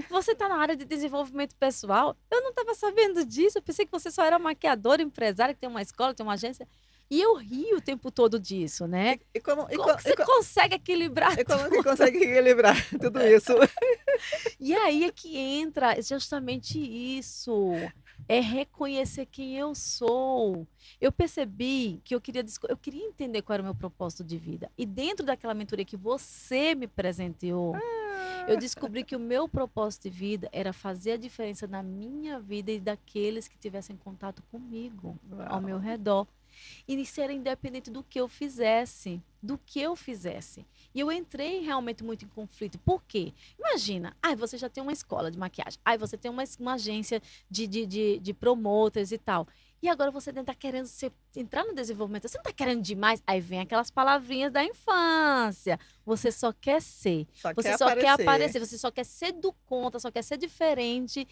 Você está na área de desenvolvimento pessoal? Eu não estava sabendo disso, eu pensei que você só era maquiadora, empresária, que tem uma escola, tem uma agência. E eu rio o tempo todo disso, né? Como você consegue equilibrar tudo? Como que consegue equilibrar tudo isso? E aí é que entra justamente isso. É reconhecer quem eu sou. Eu percebi que eu queria entender qual era o meu propósito de vida. E dentro daquela mentoria que você me presenteou, eu descobri que o meu propósito de vida era fazer a diferença na minha vida e daqueles que tivessem contato comigo, ao meu redor. E ser independente do que eu fizesse. E eu entrei realmente muito em conflito. Por quê? Imagina, você já tem uma escola de maquiagem, você tem uma agência de promoters e tal. E agora você está querendo entrar no desenvolvimento, você não está querendo demais. Aí vem aquelas palavrinhas da infância. Você só quer ser. Você só quer aparecer. Você só quer ser do contra, só quer ser diferente.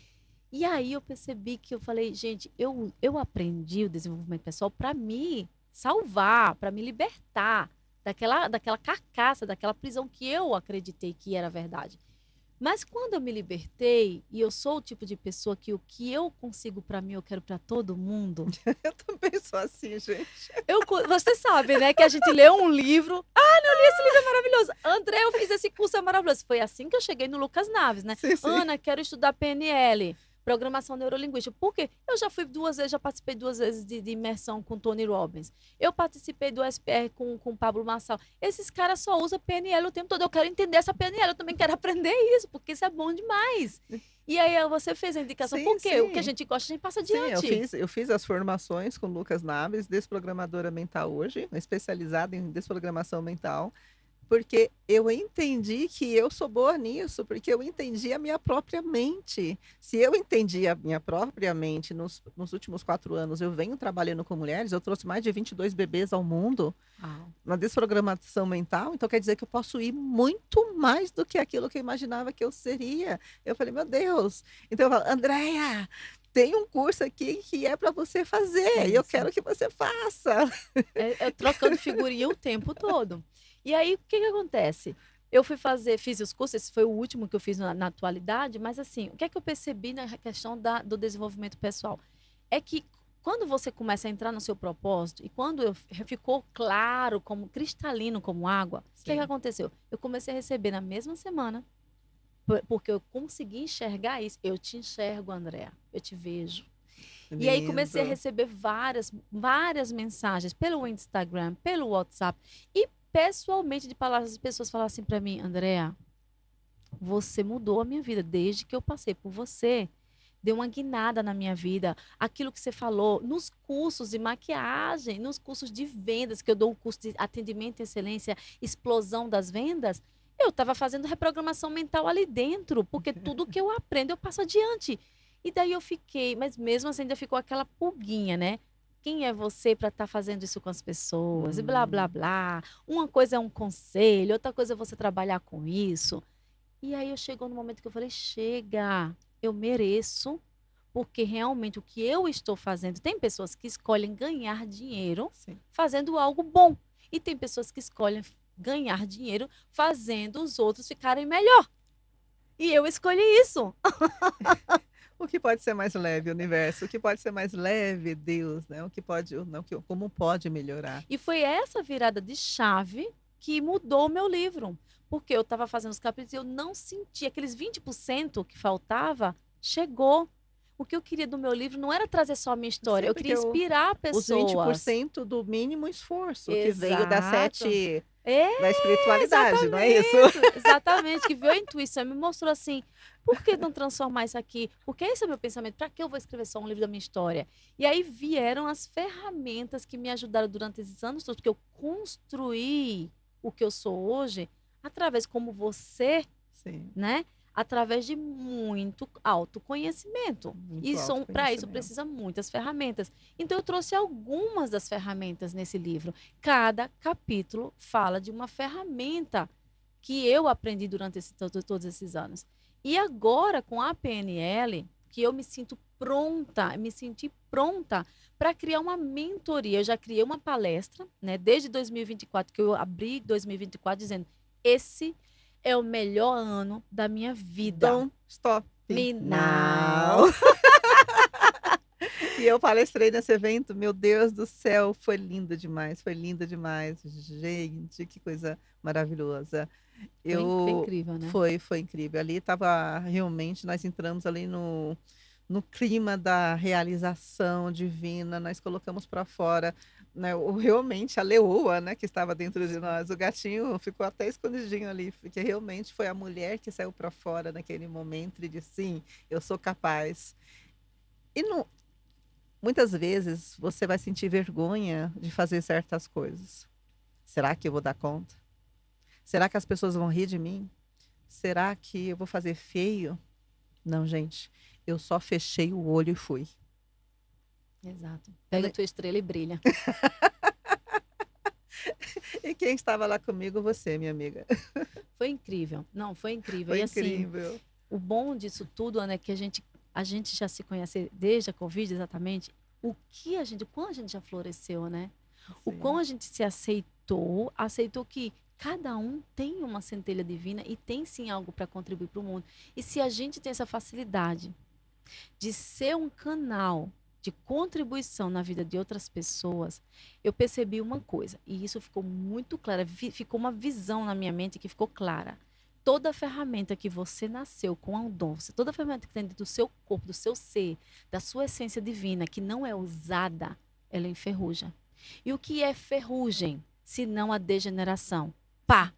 E aí eu percebi que eu falei, gente, eu aprendi o desenvolvimento pessoal para me salvar, para me libertar daquela carcaça, daquela prisão que eu acreditei que era verdade. Mas quando eu me libertei, e eu sou o tipo de pessoa que o que eu consigo para mim, eu quero para todo mundo. Eu também sou assim, gente. Você sabe, né, que a gente lê um livro. Não li esse livro, é maravilhoso. André, eu fiz esse curso, é maravilhoso. Foi assim que eu cheguei no Lucas Naves, né? Sim. Ana, quero estudar PNL. Programação neurolinguística. Por quê? Eu já fui 2 vezes, já participei 2 vezes de imersão com Tony Robbins. Eu participei do SPR com Pablo Marçal. Esses caras só usam PNL o tempo todo. Eu quero entender essa PNL, eu também quero aprender isso, porque isso é bom demais. E aí você fez a indicação. Por quê? O que a gente gosta, a gente passa adiante. Sim, eu fiz as formações com Lucas Naves, desprogramadora mental hoje, especializada em desprogramação mental. Porque eu entendi que eu sou boa nisso, porque eu entendi a minha própria mente. Se eu entendi a minha própria mente nos últimos 4 anos, eu venho trabalhando com mulheres, eu trouxe mais de 22 bebês ao mundo na desprogramação mental, então quer dizer que eu posso ir muito mais do que aquilo que eu imaginava que eu seria. Eu falei, meu Deus. Então eu falo, Andréia, tem um curso aqui que é para você fazer, e eu quero que você faça. Eu trocando figurinha o tempo todo. E aí, o que acontece? Eu fiz os cursos, esse foi o último que eu fiz na atualidade, mas assim, o que é que eu percebi na questão do desenvolvimento pessoal? É que quando você começa a entrar no seu propósito, e quando ficou claro, como cristalino como água, o que aconteceu? Eu comecei a receber na mesma semana, porque eu consegui enxergar isso. Eu te enxergo, Andréa, eu te vejo. Lindo. E aí comecei a receber várias mensagens pelo Instagram, pelo WhatsApp, e pessoalmente de palavras, as pessoas falaram assim para mim, Andréa, você mudou a minha vida desde que eu passei por você. Deu uma guinada na minha vida. Aquilo que você falou nos cursos de maquiagem, nos cursos de vendas, que eu dou um curso de atendimento e excelência, explosão das vendas, eu estava fazendo reprogramação mental ali dentro, porque tudo que eu aprendo eu passo adiante. E daí eu fiquei, mas mesmo assim ainda ficou aquela pulguinha, né? Quem é você para estar fazendo isso com as pessoas? E blá, blá, blá. Uma coisa é um conselho, outra coisa é você trabalhar com isso. E aí eu chegou no momento que eu falei, chega, eu mereço, porque realmente o que eu estou fazendo, tem pessoas que escolhem ganhar dinheiro Sim. fazendo algo bom, e tem pessoas que escolhem ganhar dinheiro fazendo os outros ficarem melhor. E eu escolhi isso. O que pode ser mais leve, universo? O que pode ser mais leve, Deus, né? O que pode, não, como pode melhorar? E foi essa virada de chave que mudou o meu livro. Porque eu estava fazendo os capítulos e eu não senti aqueles 20% que faltava, chegou. O que eu queria do meu livro não era trazer só a minha história, Sim, eu queria porque inspirar os vinte por pessoas. cento do mínimo esforço, que veio das Exato. 7 da É, espiritualidade, não é isso? exatamente. Exatamente, que veio a intuição e me mostrou assim, por que não transformar isso aqui? Porque esse é o meu pensamento, para que eu vou escrever só um livro da minha história? E aí vieram as ferramentas que me ajudaram durante esses anos todos, porque eu construí o que eu sou hoje através como você, Sim, né? Através de muito autoconhecimento. muito E para isso autoconhecimento. precisa muitas ferramentas. Então eu trouxe algumas das ferramentas nesse livro. Cada capítulo fala de uma ferramenta que eu aprendi durante todos esses anos. E agora com a PNL, que eu me sinto pronta, me senti pronta para criar uma mentoria. Eu já criei uma palestra, né, desde 2024, que eu abri 2024 dizendo: esse é o melhor ano da minha vida. Don't stop Me now. now. E eu palestrei nesse evento, meu Deus do céu, foi lindo demais, foi lindo demais. Gente, que coisa maravilhosa. Foi Eu incrível, né? foi incrível. Ali estava realmente, nós entramos ali no clima da realização divina, nós colocamos para fora, né, realmente a leoa, né, que estava dentro de nós. O gatinho ficou até escondidinho ali, porque realmente foi a mulher que saiu para fora naquele momento e disse: sim, eu sou capaz. E não, muitas vezes você vai sentir vergonha de fazer certas coisas. Será que eu vou dar conta? Será que as pessoas vão rir de mim? Será que eu vou fazer feio? Não, gente. Eu só fechei o olho e fui. Exato. Pega a tua estrela e brilha. E quem estava lá comigo? Você, minha amiga. Foi incrível. Não, foi incrível. Foi E assim, incrível. o bom disso tudo, Ana, é que a gente já se conhece desde a Covid, exatamente. O quão a gente já floresceu, né? O quão Sim. a gente se aceitou que cada um tem uma centelha divina e tem sim algo para contribuir para o mundo. E se a gente tem essa facilidade de ser um canal de contribuição na vida de outras pessoas, eu percebi uma coisa, e isso ficou muito claro, ficou uma visão na minha mente que ficou clara. Toda ferramenta que você nasceu com um dom, toda ferramenta que tem dentro do seu corpo, do seu ser, da sua essência divina, que não é usada, ela enferruja. E o que é ferrugem, se não a degeneração? Pá!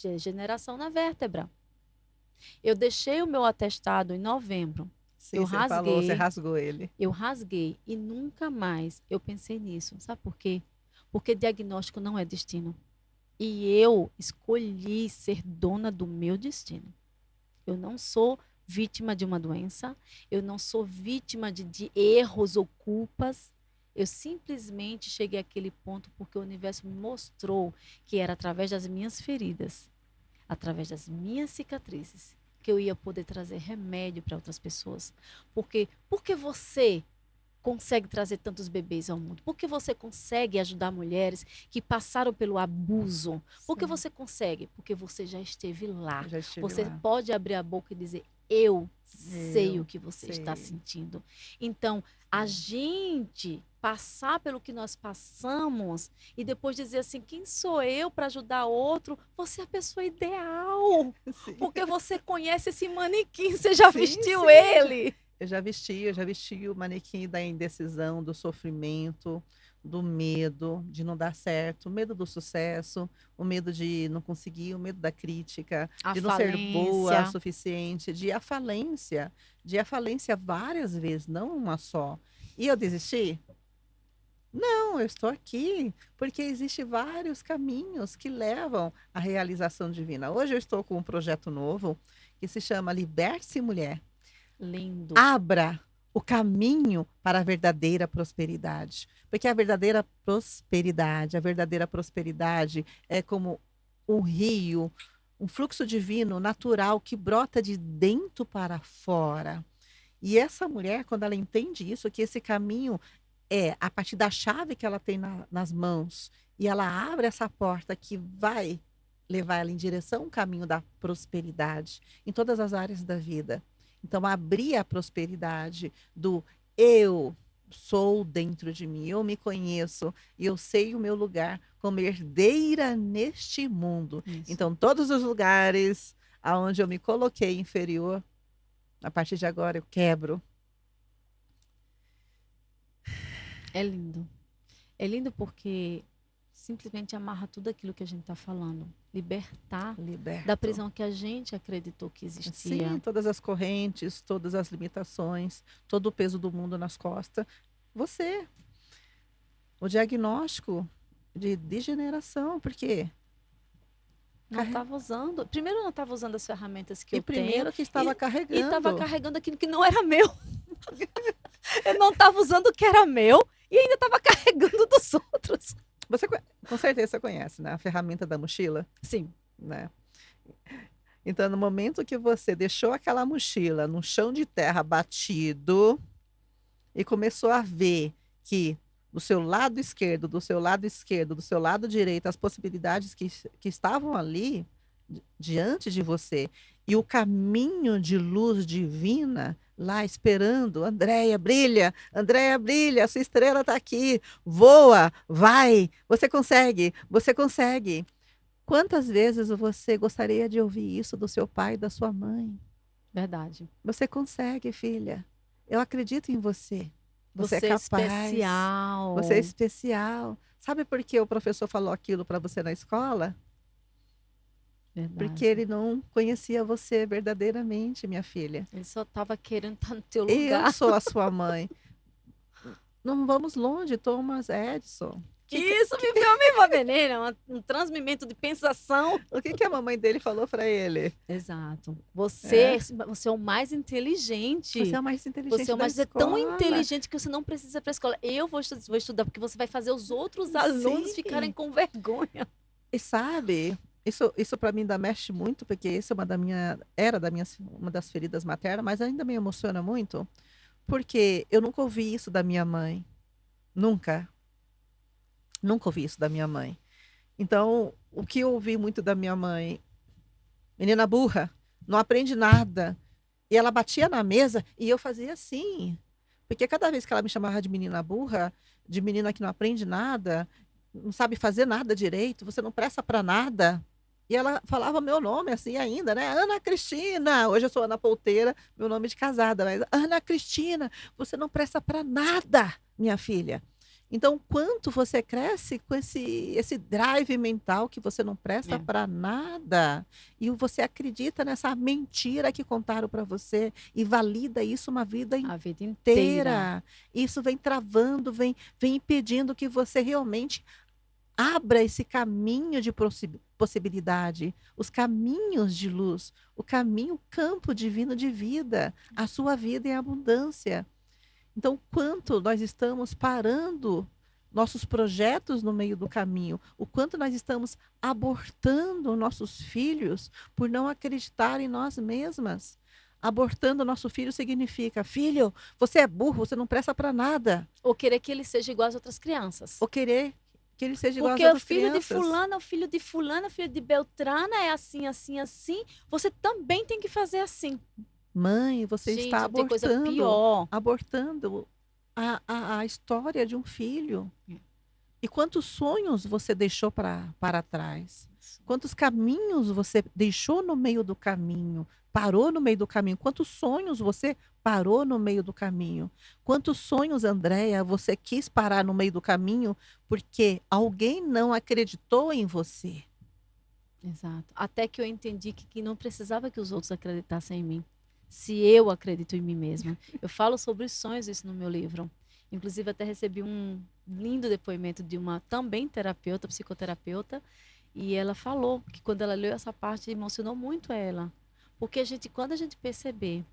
Degeneração na vértebra. Eu deixei o meu atestado em novembro. Sim, Eu você falou, você rasguei, rasgou ele. eu rasguei e nunca mais eu pensei nisso. Sabe por quê? Porque diagnóstico não é destino. E eu escolhi ser dona do meu destino. Eu não sou vítima de uma doença, eu não sou vítima de erros ou culpas. Eu simplesmente cheguei àquele ponto porque o universo me mostrou que era através das minhas feridas, através das minhas cicatrizes, que eu ia poder trazer remédio para outras pessoas. Porque você consegue trazer tantos bebês ao mundo? Porque você consegue ajudar mulheres que passaram pelo abuso? Porque Sim, você consegue? Porque você já esteve lá. eu já estive Você lá. pode abrir a boca e dizer: eu sei o Eu que você sei. está sentindo. Então, a gente passar pelo que nós passamos e depois dizer assim: quem sou eu para ajudar outro? Você é a pessoa ideal. Sim. Porque você conhece esse manequim, você já Sim, vestiu sim, ele. eu já vesti o manequim da indecisão, do sofrimento, do medo de não dar certo, o medo do sucesso, o medo de não conseguir, o medo da crítica, A de não ser boa o falência. suficiente, de a falência várias vezes, não uma só. E eu desisti? Não, eu estou aqui porque existem vários caminhos que levam à realização divina. Hoje eu estou com um projeto novo que se chama Liberte-se Mulher. Lindo. Abra o caminho para a verdadeira prosperidade. Porque a verdadeira prosperidade é como um rio um fluxo divino natural que brota de dentro para fora. E essa mulher, quando ela entende isso, que esse caminho é a partir da chave que ela tem nas mãos, e ela abre essa porta que vai levar ela em direção ao caminho da prosperidade em todas as áreas da vida. Então, abrir a prosperidade do eu sou dentro de mim, eu me conheço e eu sei o meu lugar como herdeira neste mundo. Isso. Então, todos os lugares aonde eu me coloquei inferior, a partir de agora eu quebro. É lindo. É lindo porque simplesmente amarra tudo aquilo que a gente está falando. Libertar da Liberto. prisão que a gente acreditou que existia. Sim, todas as correntes, todas as limitações, todo o peso do mundo nas costas. Você. O diagnóstico de degeneração, porque Não estava usando. Primeiro, eu não estava usando as ferramentas que e eu tenho. primeiro que estava E estava carregando. carregando aquilo que não era meu. Eu não estava usando o que era meu e ainda estava carregando dos outros. Você com certeza você conhece, né? A ferramenta da mochila, Sim. né? Então, no momento que você deixou aquela mochila no chão de terra batido e começou a ver que do seu lado esquerdo, do seu lado esquerdo, do seu lado direito, as possibilidades que estavam ali diante de você e o caminho de luz divina lá esperando, Andréia, brilha, a sua estrela está aqui, voa, vai, você consegue, você consegue. Quantas vezes você gostaria de ouvir isso do seu pai e da sua mãe? Verdade. Você consegue, filha. Eu acredito em você. Você é Você é capaz. especial. Você é especial. Sabe por que o professor falou aquilo para você na escola? Verdade. Porque ele não conhecia você verdadeiramente, minha filha. Ele só estava querendo estar no teu lugar. Eu sou a sua mãe. Não vamos longe, Thomas Edison. Isso me viu a mesma veneno, um transmimento de pensação. O que a mamãe dele falou para ele? Exato. Você é o mais inteligente. Você é o mais inteligente Você é o mais da é tão escola. inteligente que você não precisa ir para a escola. Eu vou estudar porque você vai fazer os outros alunos Sim. ficarem com vergonha. E sabe, isso para mim ainda mexe muito, porque isso é uma das feridas maternas, mas ainda me emociona muito, porque eu nunca ouvi isso da minha mãe. Nunca. Nunca ouvi isso da minha mãe. Então, o que eu ouvi muito da minha mãe? Menina burra, não aprende nada. E ela batia na mesa e eu fazia assim. Porque cada vez que ela me chamava de menina burra, de menina que não aprende nada, não sabe fazer nada direito, você não presta para nada. E ela falava meu nome assim ainda, né? Ana Cristina. Hoje eu sou Ana Polteira, meu nome de casada, mas Ana Cristina, você não presta para nada, minha filha. Então, quanto você cresce com esse drive mental que você não presta para nada e você acredita nessa mentira que contaram para você e valida isso uma vida A vida inteira. inteira. Isso vem travando, vem impedindo que você realmente abra esse caminho de possibilidade, os caminhos de luz, o campo divino de vida, a sua vida em abundância. Então, quanto nós estamos parando nossos projetos no meio do caminho, o quanto nós estamos abortando nossos filhos por não acreditar em nós mesmas. Abortando nosso filho significa, filho, você é burro, você não presta para nada. Ou querer que ele seja igual às outras crianças. Ou querer que ele seja igual às Porque o outras filho de crianças. fulano, o filho de fulana, o filho de Beltrana é assim, assim, assim. Você também tem que fazer assim. Mãe, você Gente, está não tem coisa abortando, pior. abortando a história de um filho. E quantos sonhos você deixou para trás? Quantos caminhos você deixou no meio do caminho? Parou no meio do caminho? Quantos sonhos você parou no meio do caminho? Quantos sonhos, Andréia, você quis parar no meio do caminho porque alguém não acreditou em você? Exato. Até que eu entendi que não precisava que os outros acreditassem em mim. Se eu acredito em mim mesma. Eu falo sobre os sonhos isso no meu livro. Inclusive, até recebi um lindo depoimento de uma também terapeuta, psicoterapeuta, e ela falou que quando ela leu essa parte, emocionou muito ela. Porque quando a gente perceber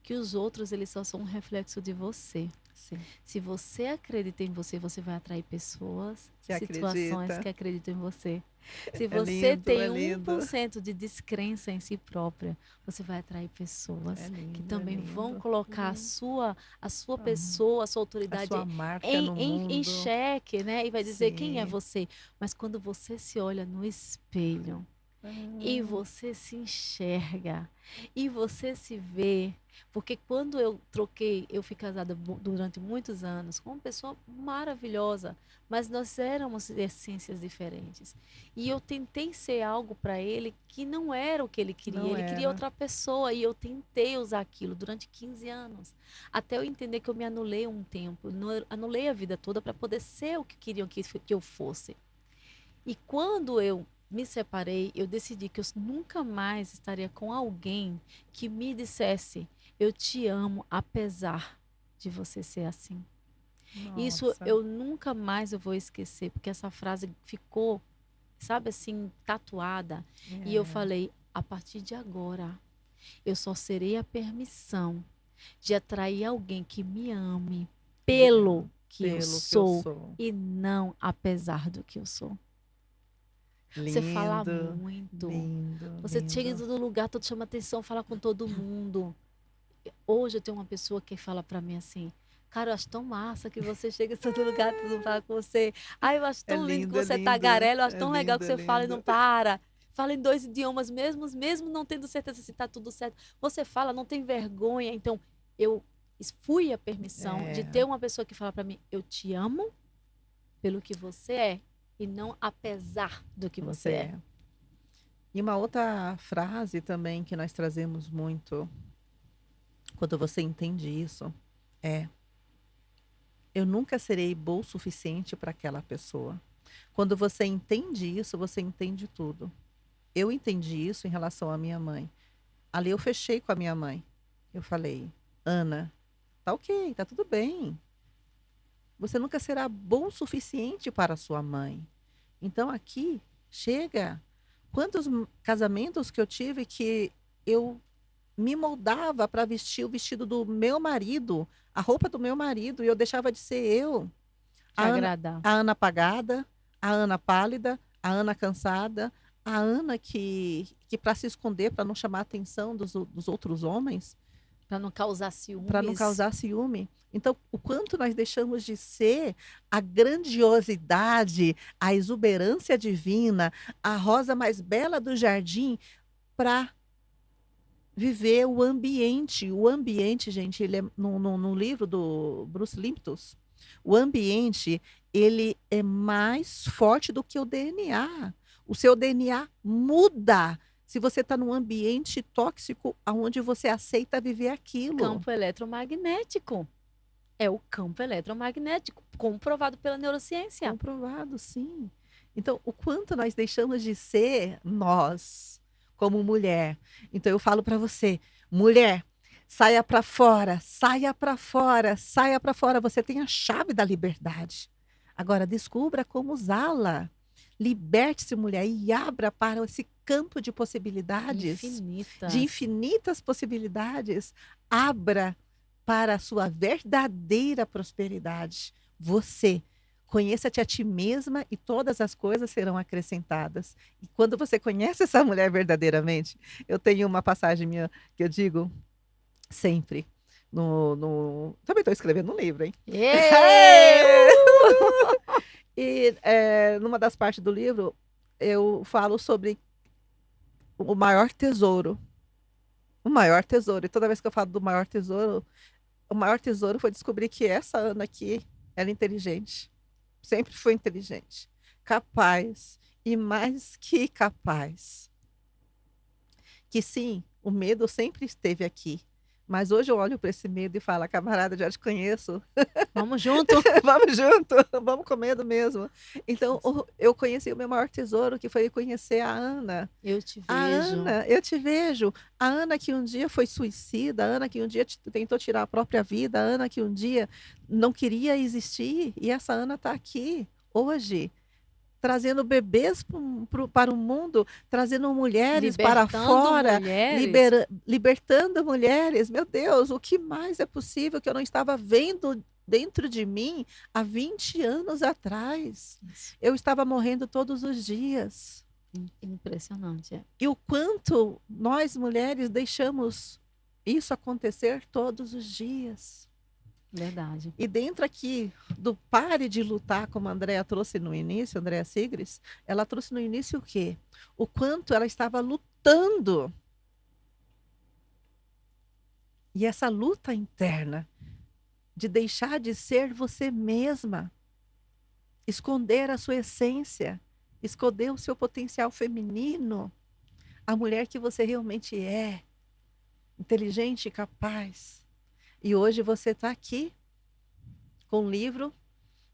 que os outros, eles só são um reflexo de você. Sim. Se você acredita em você, você vai atrair pessoas, Que situações acredita. que acreditam em você. Se É você lindo, tem é lindo. 1% de descrença em si própria, você vai atrair É pessoas que lindo, é também vão lindo. colocar a sua Hum, pessoa, a sua A sua autoridade marca em, no em mundo. xeque, né? E vai dizer quem é Sim. você. Mas quando você se olha no espelho, e Ah, você se enxerga, e você se vê. Porque quando eu troquei, eu fui casada durante muitos anos com uma pessoa maravilhosa, mas nós éramos essências diferentes. E eu tentei ser algo para ele que não era o que ele queria. não Ele queria era. outra pessoa e eu tentei usar aquilo durante 15 anos, até eu entender que eu me anulei um tempo, anulei a vida toda para poder ser o que queriam que eu fosse. E quando eu me separei, eu decidi que eu nunca mais estaria com alguém que me dissesse: eu te amo apesar de você ser assim. Isso Nossa. eu nunca mais eu vou esquecer, porque essa frase ficou, sabe assim, tatuada. E eu É, falei: a partir de agora, eu só serei a permissão de atrair alguém que me ame é, pelo que eu pelo que eu sou sou. e não apesar do que eu sou. Você fala Lindo, muito. lindo, Você chega em lindo. todo lugar, todo chama atenção, fala com todo mundo. Hoje eu tenho uma pessoa que fala pra mim assim: Cara, eu acho tão massa que você chega em todo lugar, todo mundo fala com você. Ai, eu acho É tão lindo que lindo, é você é lindo, tagarela, eu acho é tão legal lindo, que é você fala e não lindo. para. Fala em 2 idiomas mesmo não tendo certeza se tá tudo certo. Você fala, não tem vergonha. Então, eu fui a permissão de É, ter uma pessoa que fala pra mim: Eu te amo pelo que você é e não apesar do que você você é. é. E uma outra frase também que nós trazemos muito quando você entende isso é: eu nunca serei boa o suficiente para aquela pessoa. Quando você entende isso, você entende tudo. Eu entendi isso em relação à minha mãe. Ali eu fechei com a minha mãe. Eu falei: Ana, tá ok, tá tudo bem. Você nunca será bom o suficiente para sua mãe. Então aqui, chega. Quantos casamentos que eu tive que eu me moldava para vestir o vestido do meu marido, a roupa do meu marido, e eu deixava de ser eu. Te A Ana, agradar. a Ana apagada, a Ana pálida, a Ana cansada, a Ana que para se esconder, para não chamar a atenção dos outros homens, Para não causar para não ciúmes. causar ciúme. Então, o quanto nós deixamos de ser a grandiosidade, a exuberância divina, a rosa mais bela do jardim, para viver o ambiente. O ambiente, gente, ele é no livro do Bruce Lipton, o ambiente, ele é mais forte do que o DNA. O seu DNA muda se você está num ambiente tóxico onde você aceita viver aquilo. Campo eletromagnético. É o campo eletromagnético, comprovado pela neurociência. Comprovado, sim. Então, o quanto nós deixamos de ser nós, como mulher. Então, eu falo para você, mulher, saia para fora, saia para fora, saia para fora. Você tem a chave da liberdade. Agora, descubra como usá-la. Liberte-se, mulher, e abra para esse campo de Infinitas. infinitas possibilidades. Abra para a sua verdadeira prosperidade. Você conheça-te a ti mesma e todas as coisas serão acrescentadas. E quando você conhece essa mulher verdadeiramente, eu tenho uma passagem minha que eu digo sempre. Também estou escrevendo um livro, hein? Ê, E numa das partes do livro, eu falo sobre o maior tesouro. O maior tesouro. E toda vez que eu falo do maior tesouro, o maior tesouro foi descobrir que essa Ana aqui era inteligente. Sempre foi inteligente. Capaz. E mais que capaz. Que sim, o medo sempre esteve aqui. Mas hoje eu olho para esse medo e falo: camarada, já te conheço. Vamos junto. Vamos junto, vamos com medo mesmo. Então, eu conheci o meu maior tesouro, que foi conhecer a Ana. Eu te A vejo. Ana, eu te vejo. A Ana que um dia foi suicida, a Ana que um dia tentou tirar a própria vida, a Ana que um dia não queria existir. E essa Ana está aqui hoje, trazendo bebês para o mundo, trazendo mulheres para Libertando fora, mulheres. libertando mulheres. Meu Deus, o que mais é possível que eu não estava vendo dentro de mim há 20 anos atrás. Isso. Eu estava morrendo todos os dias. Impressionante. É. E o quanto nós mulheres deixamos isso acontecer todos os dias. Verdade. E dentro aqui do pare de lutar, como a Andrea trouxe no início, Andrea Sigres, ela trouxe no início o quê? O quanto ela estava lutando. E essa luta interna de deixar de ser você mesma, esconder a sua essência, esconder o seu potencial feminino, a mulher que você realmente é, inteligente e capaz. E hoje você está aqui com um livro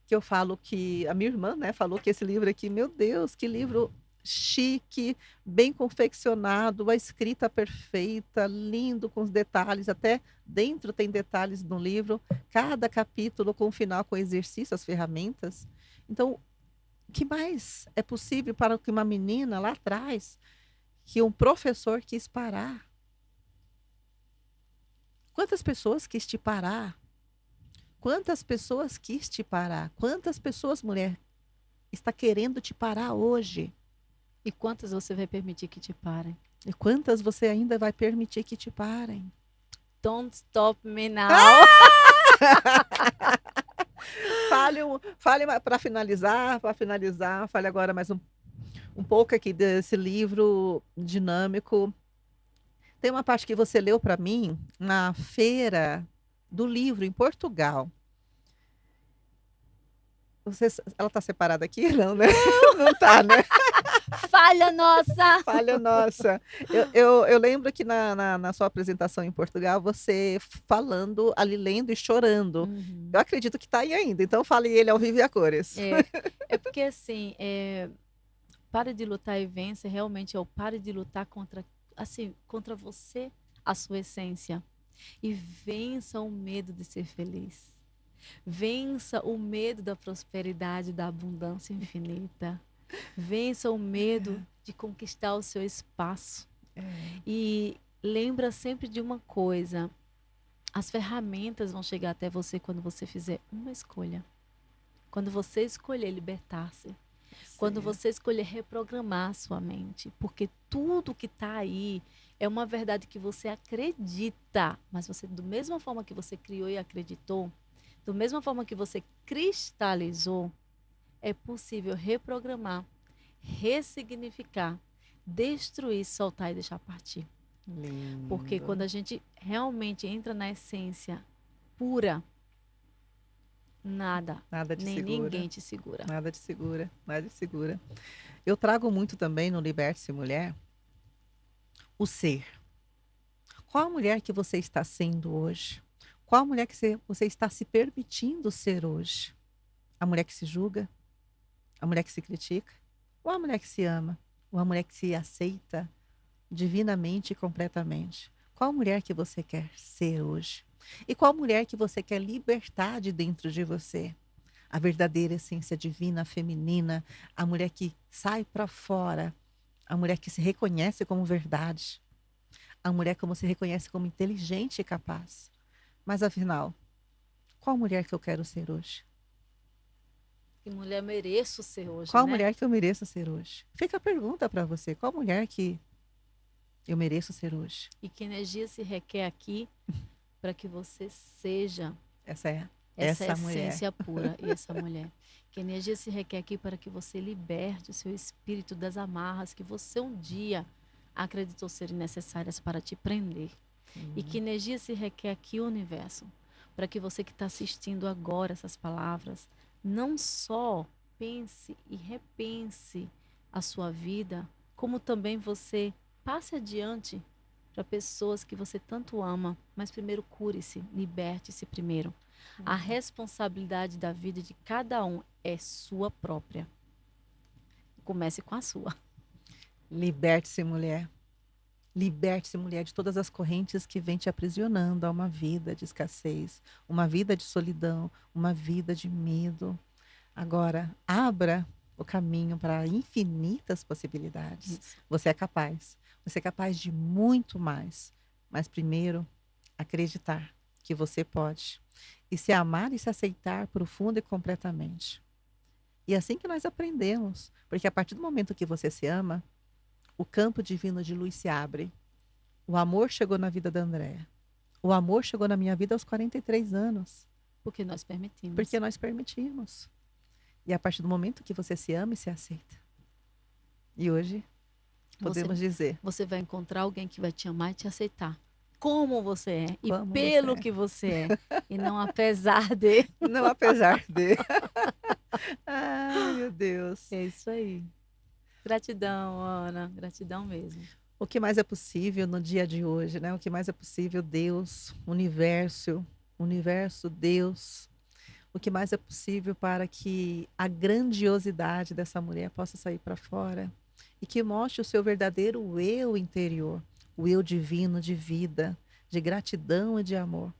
que eu falo que a minha irmã, né, falou que esse livro aqui, meu Deus, que livro chique, bem confeccionado, a escrita perfeita, lindo com os detalhes, até dentro tem detalhes no livro, cada capítulo com o final com exercício, as ferramentas. Então, o que mais é possível para que uma menina lá atrás, que um professor quis parar? Quantas pessoas quis te parar? Quantas pessoas quis te parar? Quantas pessoas, mulher, está querendo te parar hoje? E quantas você vai permitir que te parem? E quantas você ainda vai permitir que te parem? Don't stop me now. Fale para finalizar, fale agora mais um pouco aqui desse livro dinâmico. Tem uma parte que você leu para mim na feira do livro em Portugal. Ela está separada aqui? Não, né? Não está, né? Falha nossa! Falha nossa. Eu lembro que na sua apresentação em Portugal, você falando, ali lendo e chorando. Uhum. Eu acredito que está aí ainda, então fale ele ao vivo e a cores. É porque assim, pare de lutar e vença, realmente é o pare de lutar contra, assim, contra você, a sua essência. E vença o medo de ser feliz. Vença o medo da prosperidade, da abundância infinita. Vença o medo de conquistar o seu espaço. E lembra sempre de uma coisa: as ferramentas vão chegar até você quando você fizer uma escolha. Quando você escolher libertar-se. Quando você escolher reprogramar a sua mente. Porque tudo que está aí é uma verdade que você acredita. Mas você, da mesma forma que você criou e acreditou, da mesma forma que você cristalizou, é possível reprogramar, ressignificar, destruir, soltar e deixar partir. Lindo. Porque quando a gente realmente entra na essência pura, nada te nem segura. ninguém te segura. Nada te segura, nada te segura. Eu trago muito também no Liberte-se Mulher o ser. Qual a mulher que você está sendo hoje? Qual a mulher que você está se permitindo ser hoje? A mulher que se julga? A mulher que se critica? Ou a mulher que se ama? Ou a mulher que se aceita divinamente e completamente? Qual mulher que você quer ser hoje? E qual mulher que você quer libertar de dentro de você? A verdadeira essência divina, feminina, a mulher que sai para fora, a mulher que se reconhece como verdade, a mulher que se reconhece como inteligente e capaz. Mas afinal, qual mulher que eu quero ser hoje? Que mulher mereço ser hoje, Qual né? mulher que eu mereço ser hoje? Fica a pergunta para você, qual mulher que eu mereço ser hoje? E que energia se requer aqui para que você seja essa essência mulher. pura e essa mulher. Que energia se requer aqui para que você liberte o seu espírito das amarras que você um dia acreditou serem necessárias para te prender. E que energia se requer aqui, universo, para que você que está assistindo agora essas palavras, não só pense e repense a sua vida, como também você passe adiante para pessoas que você tanto ama, mas primeiro cure-se, liberte-se primeiro. A responsabilidade da vida de cada um é sua própria. Comece com a sua. Liberte-se, mulher. Liberte-se, mulher, de todas as correntes que vêm te aprisionando a uma vida de escassez, uma vida de solidão, uma vida de medo. Agora, abra o caminho para infinitas possibilidades. Isso. Você é capaz. Você é capaz de muito mais. Mas primeiro, acreditar que você pode. e se amar e se aceitar profunda e completamente. E é assim que nós aprendemos, porque a partir do momento que você se ama, o campo divino de luz se abre. O amor chegou na vida da Andréa. O amor chegou na minha vida aos 43 anos, Porque nós permitimos. porque nós permitimos. E a partir do momento que você se ama e se aceita. E hoje podemos dizer, Você vai encontrar alguém que vai te amar e te aceitar. Como você é e Como pelo você é. que você é. E não apesar de. não apesar de. Ai, meu Deus. É isso aí. Gratidão, Ana. Gratidão mesmo. O que mais é possível no dia de hoje, né? O que mais é possível, Deus, universo, Deus. O que mais é possível para que a grandiosidade dessa mulher possa sair para fora e que mostre o seu verdadeiro eu interior, o eu divino de vida, de gratidão e de amor.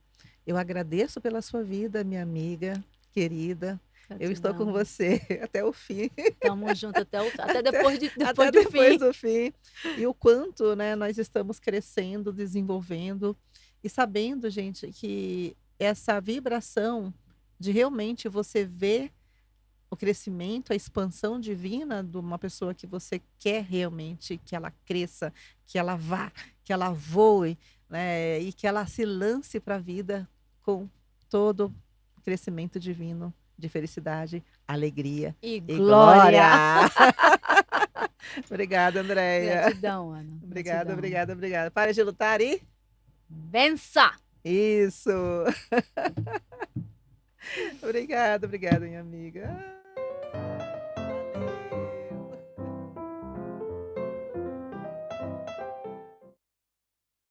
Eu agradeço pela sua vida, minha amiga querida. Eu estou com Gratidão. você até o fim. Tamo junto até depois Até do depois fim. do fim. E o quanto, né, nós estamos crescendo, desenvolvendo e sabendo, gente, que essa vibração de realmente você ver o crescimento, a expansão divina de uma pessoa que você quer realmente que ela cresça, que ela vá, que ela voe, né, e que ela se lance para a vida com todo o crescimento divino de felicidade, alegria E e glória. Obrigada, Andréia. Gratidão, Ana. Obrigada, Gratidão. obrigada, obrigada. Para de lutar e... Vença! Isso! Obrigada, obrigada, minha amiga.